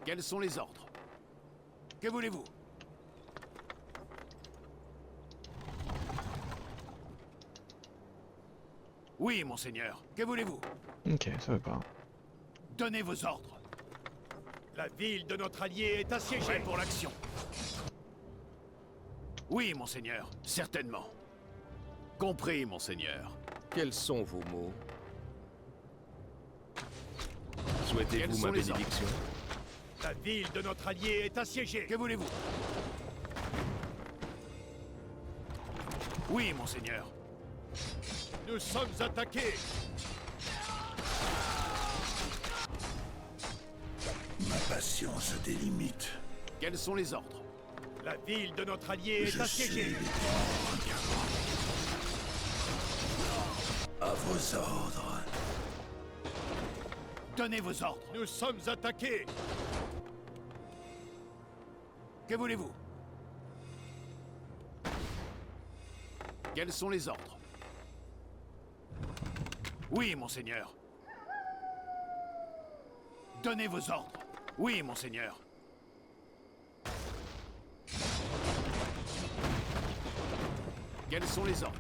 Quels sont les ordres? Que voulez-vous? Oui, monseigneur. Que voulez-vous? Ok, ça va pas. Donnez vos ordres. La ville de notre allié est Prêt assiégée. pour l'action. Oui, monseigneur. Certainement. Compris, monseigneur. Quels sont vos mots? Souhaitez-vous ma bénédiction? La ville de notre allié est assiégée. Que voulez-vous? Oui, monseigneur. Nous sommes attaqués. Ma patience a des limites. Quels sont les ordres? La ville de notre allié est Je suis assiégée. les ténèbres incarnées. À vos ordres. Donnez vos ordres. Nous sommes attaqués. Que voulez-vous? Quels sont les ordres? Oui, monseigneur. Donnez vos ordres. Oui, monseigneur. Quels sont les ordres?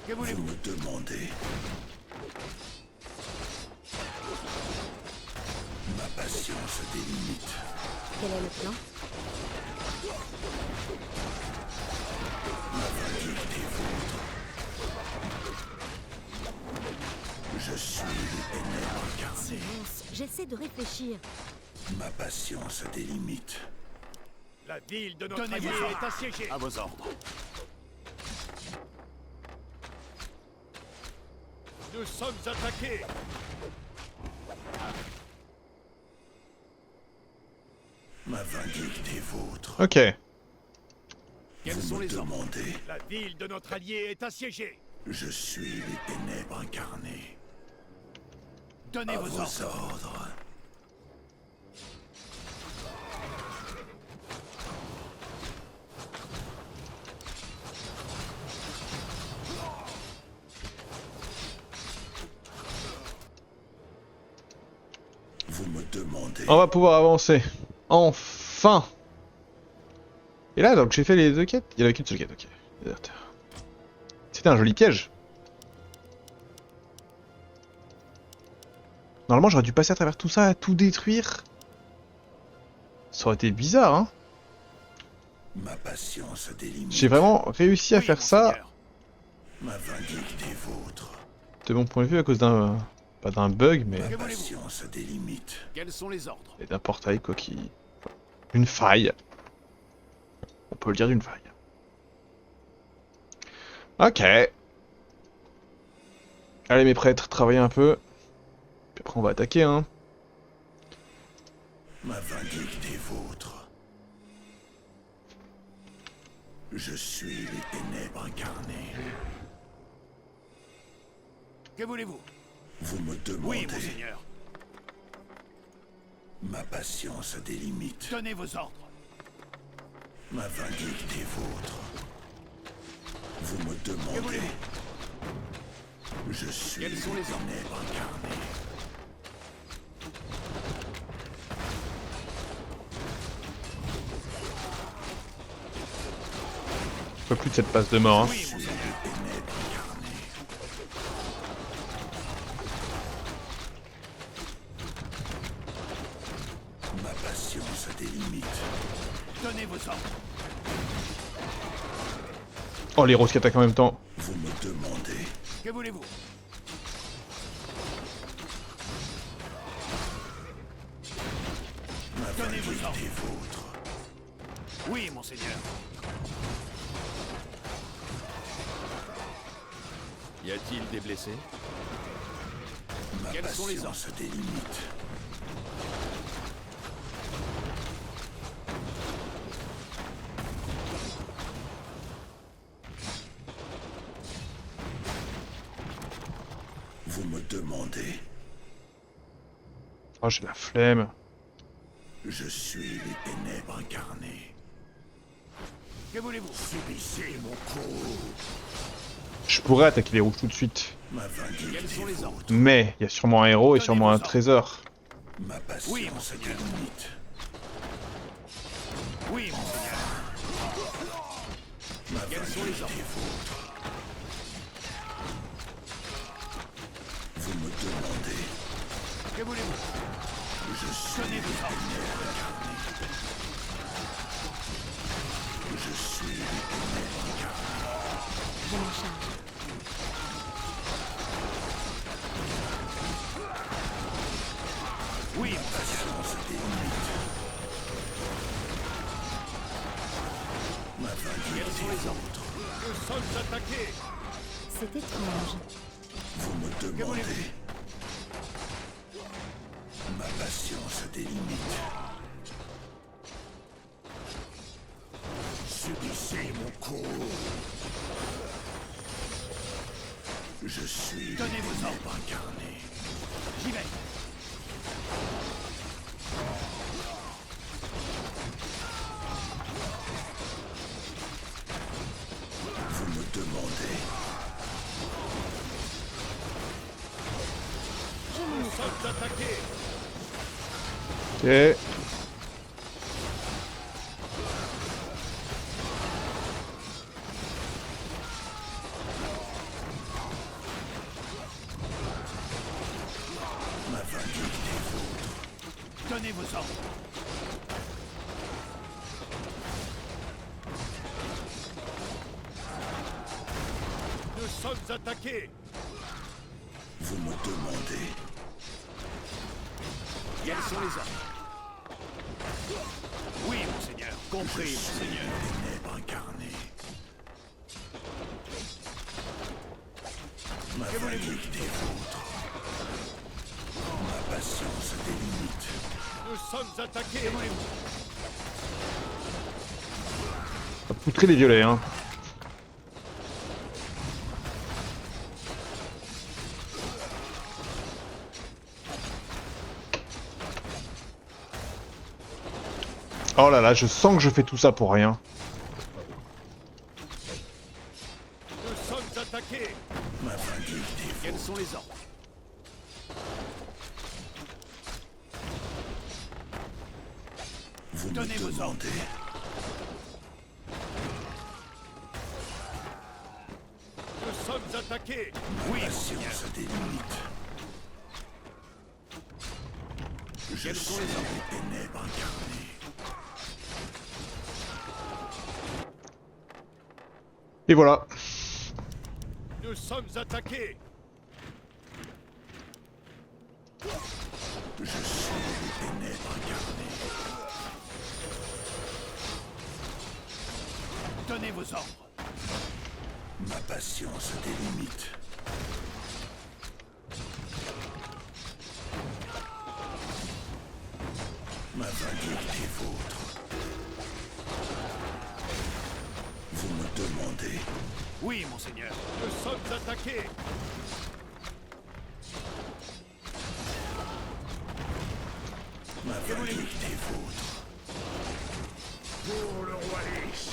Que Vous voulez-vous? me demandez. Ma patience a des limites. Quel est le plan? Ma vindicte est vôtre. Je suis le ténèbres incarné. Silence, j'essaie de réfléchir. Ma patience a des limites. La ville de notre Donnez allié vos est ordres. assiégée. À vos ordres. Nous sommes attaqués. Ma vindicte est vôtre. Ok. Quels Vous sont me les ordres? demandez. La ville de notre allié est assiégée. Je suis les ténèbres incarnées. Donnez À vos vos ordres. ordres. Vous me demandez. On va pouvoir avancer. Enfin. Et là, donc j'ai fait les deux quêtes. Il y avait qu'une seule quête, ok. Déserteur. C'était un joli piège. Normalement, j'aurais dû passer à travers tout ça, à tout détruire. Ça aurait été bizarre, hein. Ma patience a des limites. J'ai vraiment réussi à Oui, faire ça, monseigneur. Ma vindicte est vôtre. de mon point de vue, à cause d'un... Pas d'un bug, mais... Ma Que voulez-vous? patience a des limites. Quels sont les ordres? Et d'un portail, quoi, qui... Une faille. On peut le dire d'une faille. Ok. Allez, mes prêtres, travaillez un peu. Puis après, on va attaquer, hein. Ma vindicte est vôtre. Je suis les ténèbres incarnées. Que voulez-vous? Vous me Oui, demandez. monseigneur. Ma patience a des limites. Donnez vos ordres. Ma vindicte est vôtre. Vous me Que demandez. voulez-vous? Je suis Quels sont les ordres? ténèbres incarnées. Je peux plus de cette passe de mort, hein. Oui, monseigneur. Ténèbres incarnées. Ma patience a des limites. Donnez vos ordres. Oh, les roses qui attaquent en même temps. Vous me demandez. Que voulez-vous? Ma Donnez vos vindicte ordres. est vôtre. Oui, monseigneur. Y a-t-il des blessés? Ma Quels sont les patience a des limites. Vous me demandez. Oh, j'ai la flemme. Je suis les ténèbres incarnées. Que voulez-vous? Subissez mon coup. Je pourrais attaquer les rouges tout de suite. Ma vindicte Quels sont est les vôtre. ordres? Mais, il y a sûrement un héros et Donnez sûrement vos un ordres. trésor. Ma patience Oui, a des monseigneur. limites. Oui, monseigneur. Ma Quels sont les vindicte ordres? est vôtre. Vous me demandez. Que voulez-vous? Je suis Donnez vos ordres. Je suis les ténèbres incarnées. Je m'en charge. Oui, Ma patience a des limites. Ma vindicte quels sont est les ordres? vôtre. Nous sommes attaqués. C'est étrange. Vous me demandez. voulez-vous? Ma patience a des limites. Subissez mon coup. Je suis Donnez vos les ordres. ténèbres incarnées. J'y vais. Vous me demandez. Je m'en Nous occupe. sommes attaqués. Ok. Donnez vos ordres. Nous sommes attaqués. Vous me demandez. Quels sont les ordres? Oui, monseigneur. Compris, monseigneur. Ténèbres incarnées. Ma fatigue des vôtres. Ma patience des limites. Nous sommes attaqués. Ça poutrer les violets, hein. Oh là là, je sens que je fais tout ça pour rien. Nous sommes attaqués. Ma fatigue des Quels sont les ordres? Vous me Donnez vos ordres. demandez. Nous sommes attaqués. Oui, Ma monseigneur. patience a des limites. Je Quels sont suis les ordres? les ténèbres incarnées. Et voilà. Nous sommes attaqués. Je suis les ténèbres incarnées. Donnez vos ordres. Ma patience a des limites. Ma fatigue des vôtres. Vous me demandez. Oui, monseigneur. Nous sommes attaqués. Ma fatigue des vôtres. Pour le roi Lich.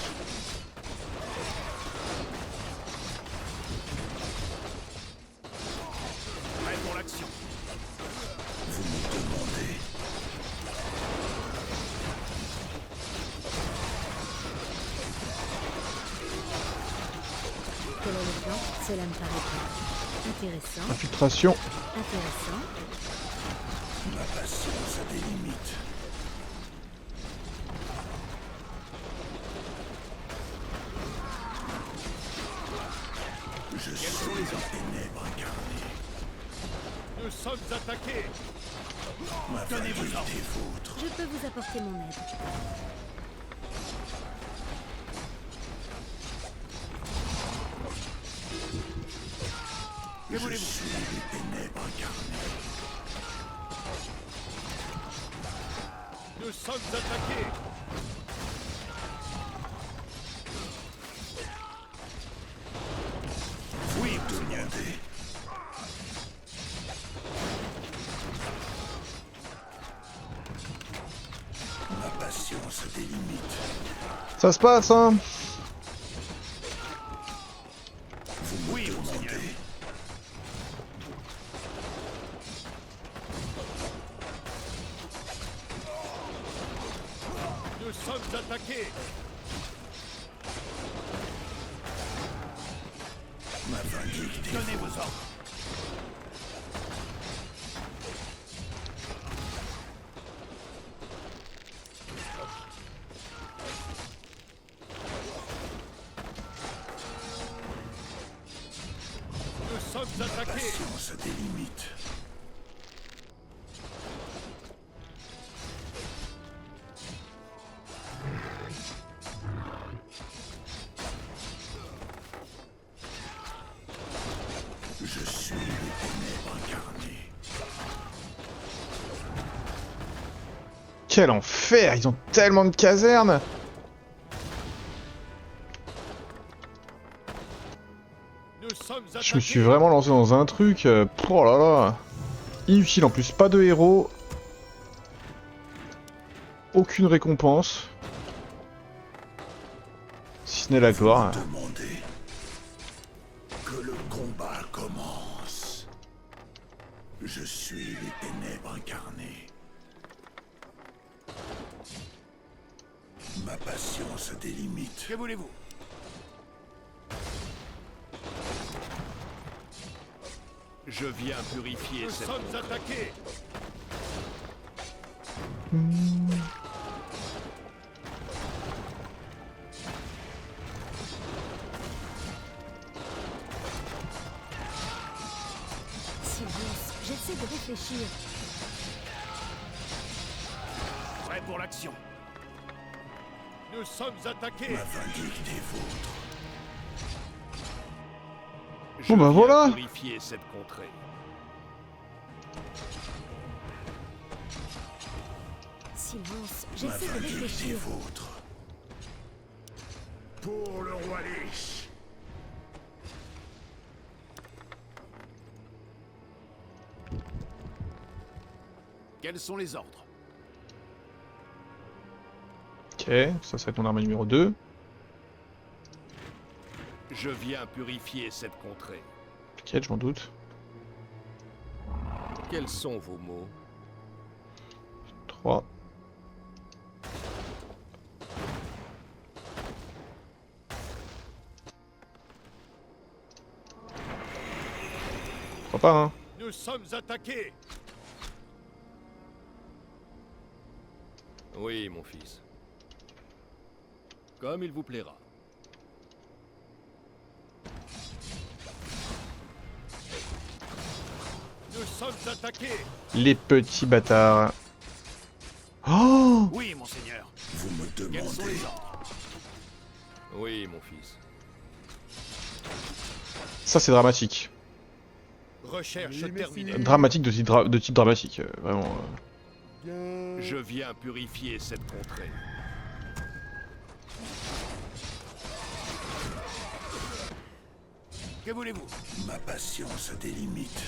Prêt pour l'action. Vous me demandez. Quel est le plan? Cela me paraît bien. Intéressant, Infiltration. intéressant. Ma patience a des limites. Je suis les ténèbres incarnées. Nous sommes attaqués. Ma Donnez vos fatigue ordres. des vôtres. Je peux vous apporter mon aide. Que Je voulez-vous? suis les ténèbres incarnées. Nous sommes attaqués. Oui, monseigneur. Demandez. Ma patience a des limites. Ça se passe, hein. Vous me Oui, monseigneur. demandez. Nous sommes attaqués. Ma fatigue des Donnez vos ordres. Nous sommes attaqués. patience a des limites. Je suis les ténèbres incarnées. Quel enfer. Ils ont tellement de casernes. Nous sommes attaqués. Je me suis vraiment lancé dans un truc. Oh là là. Inutile en plus. Pas de héros. Aucune récompense. Si ce n'est la gloire. Demandez que le combat commence. Je suis les ténèbres incarnées. Ma patience a des limites. Que voulez-vous? Je viens purifier Nous cette... sommes attaqués. Silence, j'essaie de réfléchir. Prêt pour l'action. Nous sommes attaqués. Ma vindicte est vôtre. Je bah viens voilà. purifier cette contrée. Silence, Ma j'essaie de vindicte est réfléchir. vôtre. Pour le roi Lich. Quels sont les ordres? Ok, ça serait ton arme numéro 2. Je viens purifier cette contrée. T'inquiète, je m'en doute. Quels sont vos mots? 3. Crois pas, hein. Nous sommes attaqués. Oui, mon fils. Comme il vous plaira. Nous sommes attaqués. Les petits bâtards. Oh! Oui, monseigneur. Vous me Quels sont demandez. les ordres? Oui, mon fils. Ça, c'est dramatique. Recherche Oui, merci. terminée. Dramatique de type dramatique, vraiment. Bien. Je viens purifier cette contrée. Que voulez-vous? Ma patience a des limites.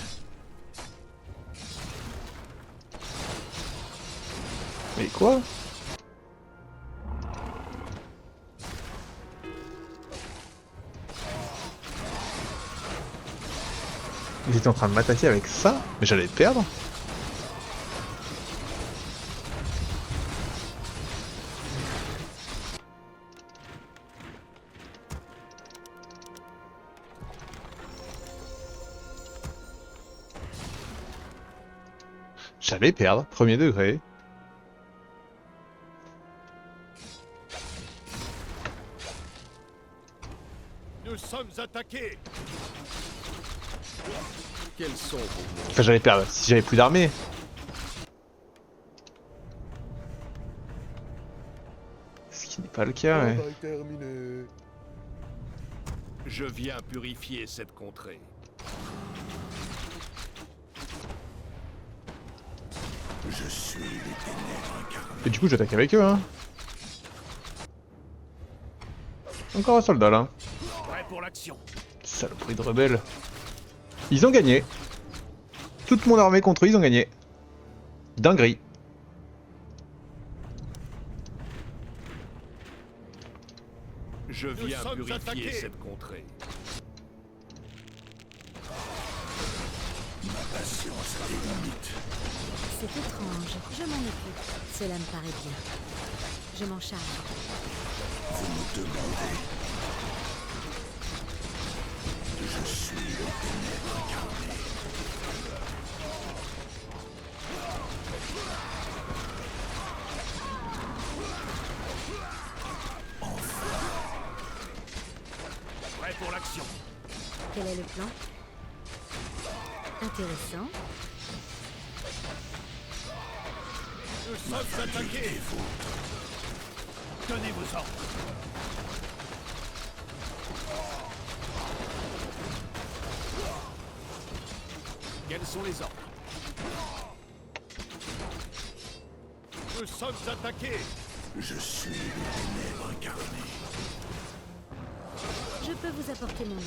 Mais quoi? Ils étaient en train de m'attaquer avec ça? Mais j'allais perdre? J'allais perdre, premier degré. Nous sommes attaqués. Quels sont vos mots? Enfin, j'allais perdre si j'avais plus d'armée. Ce qui n'est pas le cas, ouais. Travail terminé. Je viens purifier cette contrée. Je suis les ténèbres incarnées. Et du coup, j'attaque avec eux, hein. Encore un soldat, là. Prêt pour l'action. Saloperie de rebelles. Ils ont gagné. Toute mon armée contre eux, ils ont gagné. Dinguerie. Je viens sommes purifier attaqués. cette contrée. Ma patience a des limites. C'est étrange, je m'en occupe. Cela me paraît bien. Je m'en charge. Vous me demandez. Je suis les ténèbres incarnées. Prêt pour l'action. Quel est le plan? Intéressant. Nous sommes attaqués. Donnez vos ordres. Quels sont les ordres? Nous sommes attaqués. Je suis les ténèbres incarnées. Je peux vous apporter mon aide.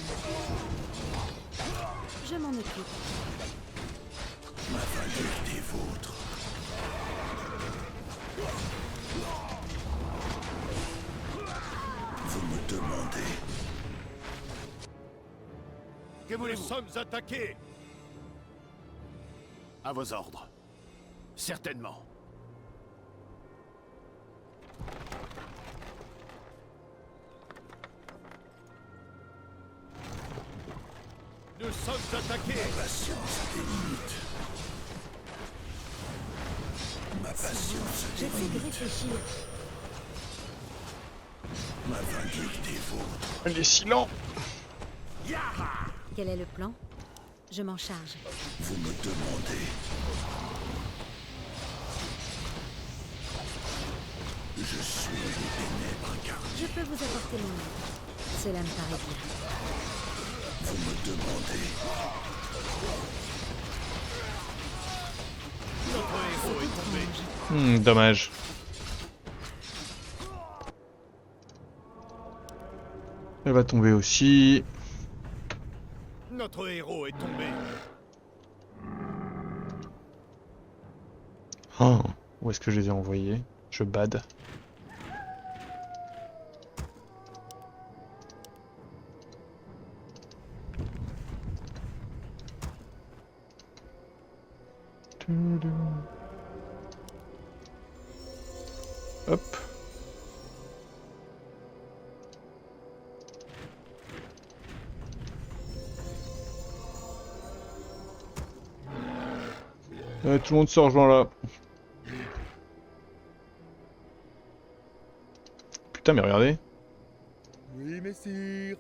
Je m'en occupe. Ma vindicte est vôtre. Vous me demandez. Que Nous voulez-vous? sommes attaqués. À vos ordres. Certainement. sommes attaqués. Ma patience a des limites. Ma patience a des J'essaie de limites. réfléchir. Ma vindicte est vôtre. Les silents. Quel est le plan? Je m'en charge. Vous me demandez. Je suis les ténèbres incarnées. Je peux vous apporter mon aide. Cela me paraît bien. Vous me demandez. Notre héros est tombé. Dommage. Elle va tomber aussi. Notre héros est tombé. Oh, où est-ce que je les ai envoyés? Je bade. Hop. Tout le monde se rejoint là. Putain mais regardez. Oui, messire.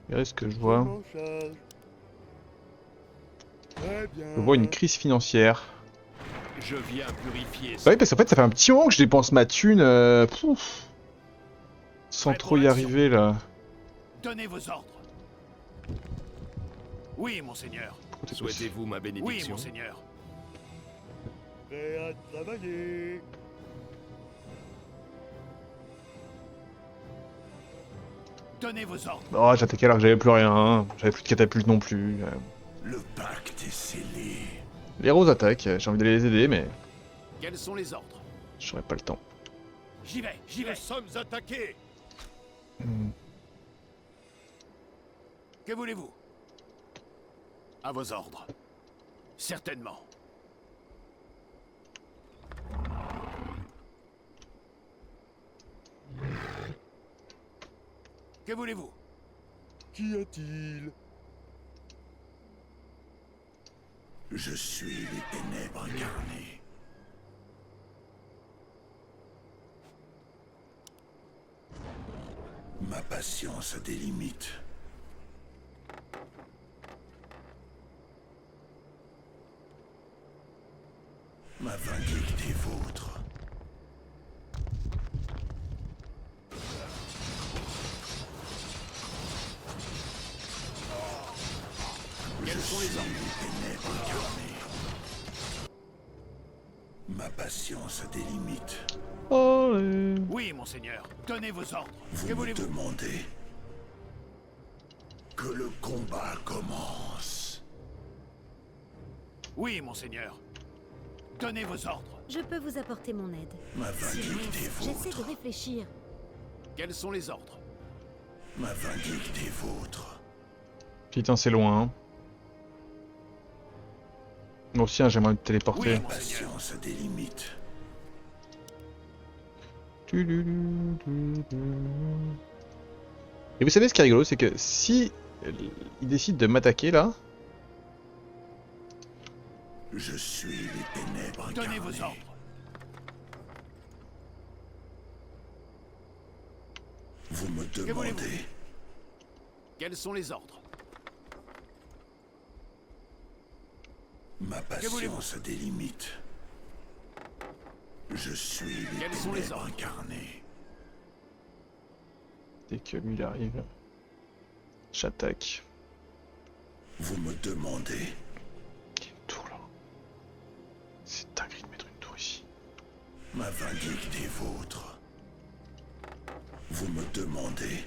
Regardez ce que je Je vois. m'en charge. Très bien. Je vois une crise financière. Je viens purifier. Bah oui parce qu'en fait ça fait un petit moment que je dépense ma thune sans trop y arriver là. Donnez vos ordres. Oui, monseigneur. Souhaitez-vous ma Oui, bénédiction? monseigneur. Prêt à travailler. Donnez vos ordres. Oh j'attaquais alors que j'avais plus rien, hein. J'avais plus de catapultes non plus. Le pacte est scellé. Les héros attaquent, j'ai envie d'aller les aider mais Quels sont les ordres? j'aurais pas le temps. J'y vais, j'y vais. Nous sommes attaqués. Que voulez-vous? À vos ordres. Certainement. Que voulez-vous? Qu'y a-t-il? Je suis les ténèbres incarnées. Ma patience a des limites. Ma vindicte est vôtre. Quels sont les ordres? Ténèbres incarnées. Ma patience a des limites. Olé. Oui, monseigneur. Donnez vos ordres. Vous Que me voulez-vous? demandez que le combat commence. Oui, monseigneur. Donnez vos ordres. Je peux vous apporter mon aide. Ma vindicte est J'essaie de vôtre. réfléchir. Quels sont les ordres? Ma vindicte est vôtre. Putain c'est loin. Hein. Moi aussi hein, j'aimerais me téléporter. Oui, Ma patience a des limites. Et vous savez ce qui est rigolo, c'est que si il décide de m'attaquer là, Je suis les ténèbres Donnez vos incarnées. ordres. Vous me voulez-vous? demandez Quels sont les ordres? Ma voulez-vous? patience a des limites. Je suis les Quels sont les ténèbres ordres? incarnées. dès que lui il arrive, j'attaque. Vous me demandez Une tour là. C'est dingue de mettre une tour ici. ma vindicte est vôtre. Vous me demandez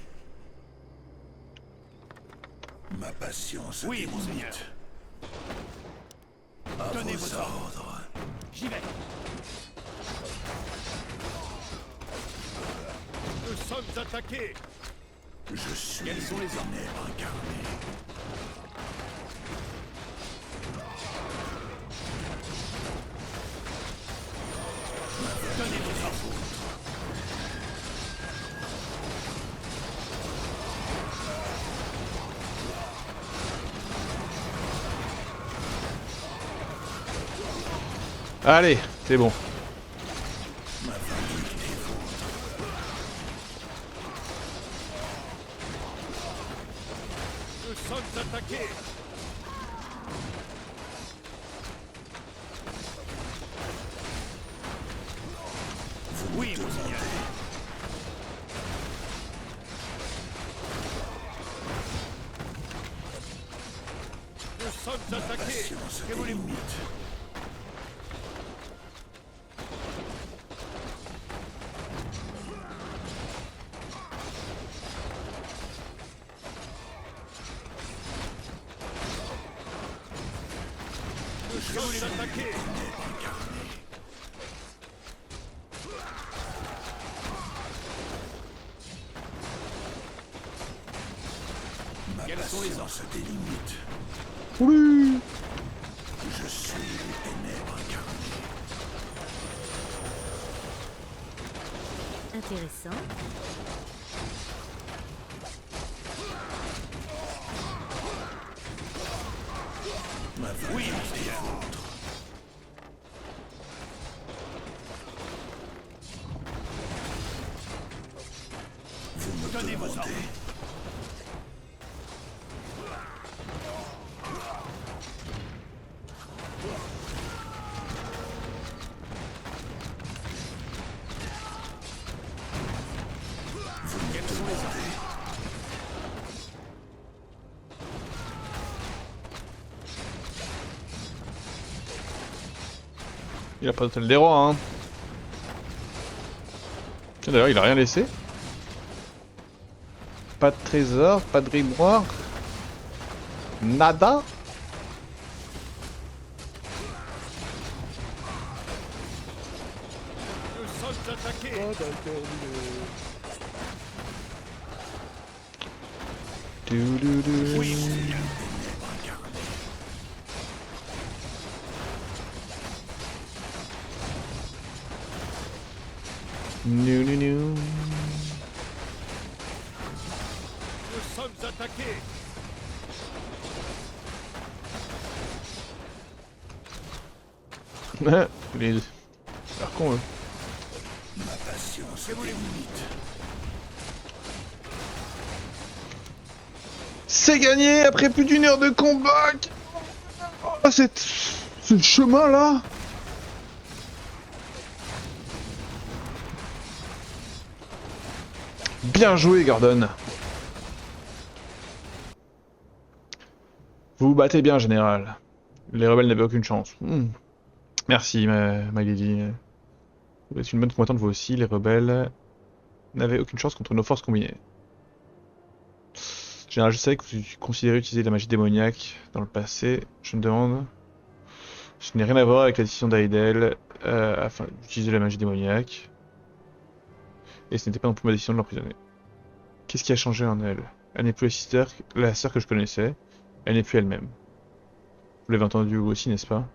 ma patience a Oui, des monseigneur. limites. À Donnez vos vos ordres. ordres. J'y vais. Nous sommes attaqués. Je suis Quels sont les ordres? ténèbres incarnées. Donnez vos ordres. Allez, c'est bon. Ma vindicte est vôtre. Nous sommes attaqués. Vous Oui, me mon seigneur. demandez. Nous sommes attaqués. Patience a Que des voulez-vous? limites. Nous sommes attaqués. Ténèbres incarnées. Ma Quels sont les patience a des limites. Oui. Je suis les ténèbres incarnées. Intéressant. Ma vindicte est vôtre. Vous me Donnez vos demandez. ordres. Vous me demandez. Il a pas d'hôtel des rois, hein. Tiens, d'ailleurs, il a rien laissé. Pas de trésor, pas de grimoire. Nada. Nous sommes attaqués. Bataille terminée. Dou-dou-dou. Oui, mon seigneur. Ténèbres incarnées. Nou, nou, nou. Nous sommes attaqués. Les... Par con, eux. Ma patience a des limites. C'est gagné après plus d'une heure de combat. Oh, ce chemin là. Bien joué, Gordon. Vous vous battez bien, général. Les rebelles n'avaient aucune chance. Merci, my lady. Vous êtes une bonne combattante, vous aussi. Les rebelles n'avaient aucune chance contre nos forces combinées. Général, je sais que vous considérez utiliser la magie démoniaque dans le passé. Je me demande... Ce n'est rien à voir avec la décision d'Aidel afin d'utiliser la magie démoniaque. Et ce n'était pas non plus ma décision de l'emprisonner. Qu'est-ce qui a changé en elle? Elle n'est plus la sœur que je connaissais. Elle n'est plus elle-même. Vous l'avez entendu vous aussi, n'est-ce pas?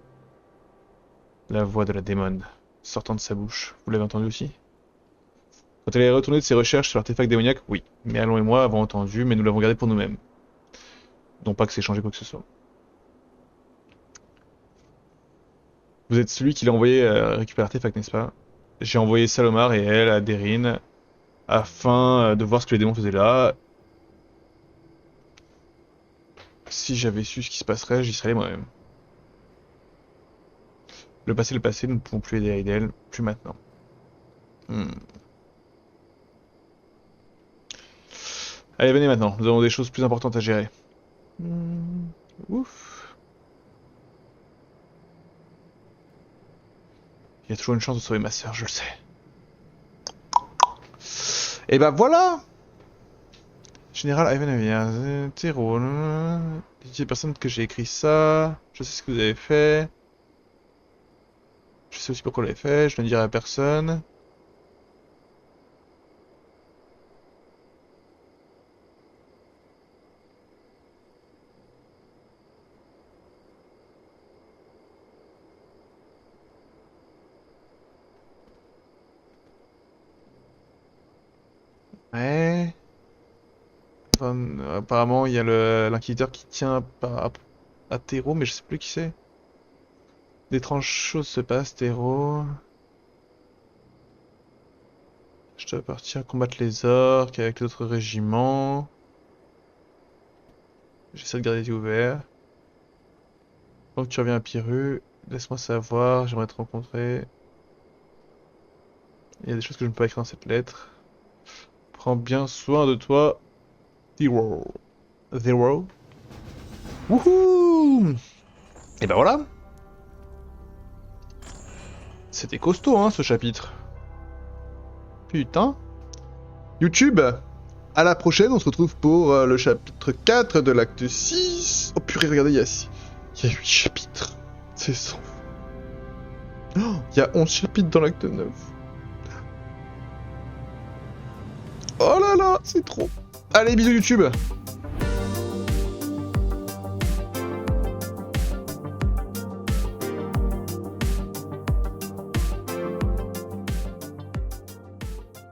La voix de la démone sortant de sa bouche. Vous l'avez entendu aussi? Quand elle est retournée de ses recherches sur l'artefact démoniaque, oui. Mais Alon et moi avons entendu, mais nous l'avons gardé pour nous-mêmes. Non pas que c'est changé quoi que ce soit. Vous êtes celui qui l'a envoyé récupérer l'artefact, n'est-ce pas? J'ai envoyé Salomar et elle à Deryn afin de voir ce que les démons faisaient là. Si j'avais su ce qui se passerait, j'y serais allé moi-même. Le passé, nous ne pouvons plus aider Aidel, plus maintenant. Allez, venez maintenant, nous avons des choses plus importantes à gérer. Ouf. Il y a toujours une chance de sauver ma sœur, je le sais. Et bah voilà! Général Ivan Avia, Théro, dites à personne que j'ai écrit ça, je sais ce que vous avez fait. Je sais aussi pourquoi vous l'avez fait, je ne le dirai à personne. Ouais. Enfin, apparemment, il y a l'inquisiteur qui tient à Théro, mais je sais plus qui c'est. D'étranges choses se passent, héros. Je dois partir combattre les orques avec les autres régiments. J'essaie de garder les yeux ouverts. Donc tu reviens à Pyrrhu, laisse-moi savoir, j'aimerais te rencontrer. Il y a des choses que je ne peux pas écrire dans cette lettre. Prends bien soin de toi, Zero. Zero. Wouhou! Et ben voilà! C'était costaud, hein, ce chapitre. Putain. YouTube, à la prochaine, on se retrouve pour le chapitre 4 de l'acte 6. Oh purée, regardez, il y a 8 chapitres. C'est 100. Oh, il y a 11 chapitres dans l'acte 9. Oh là là, c'est trop. Allez, bisous YouTube.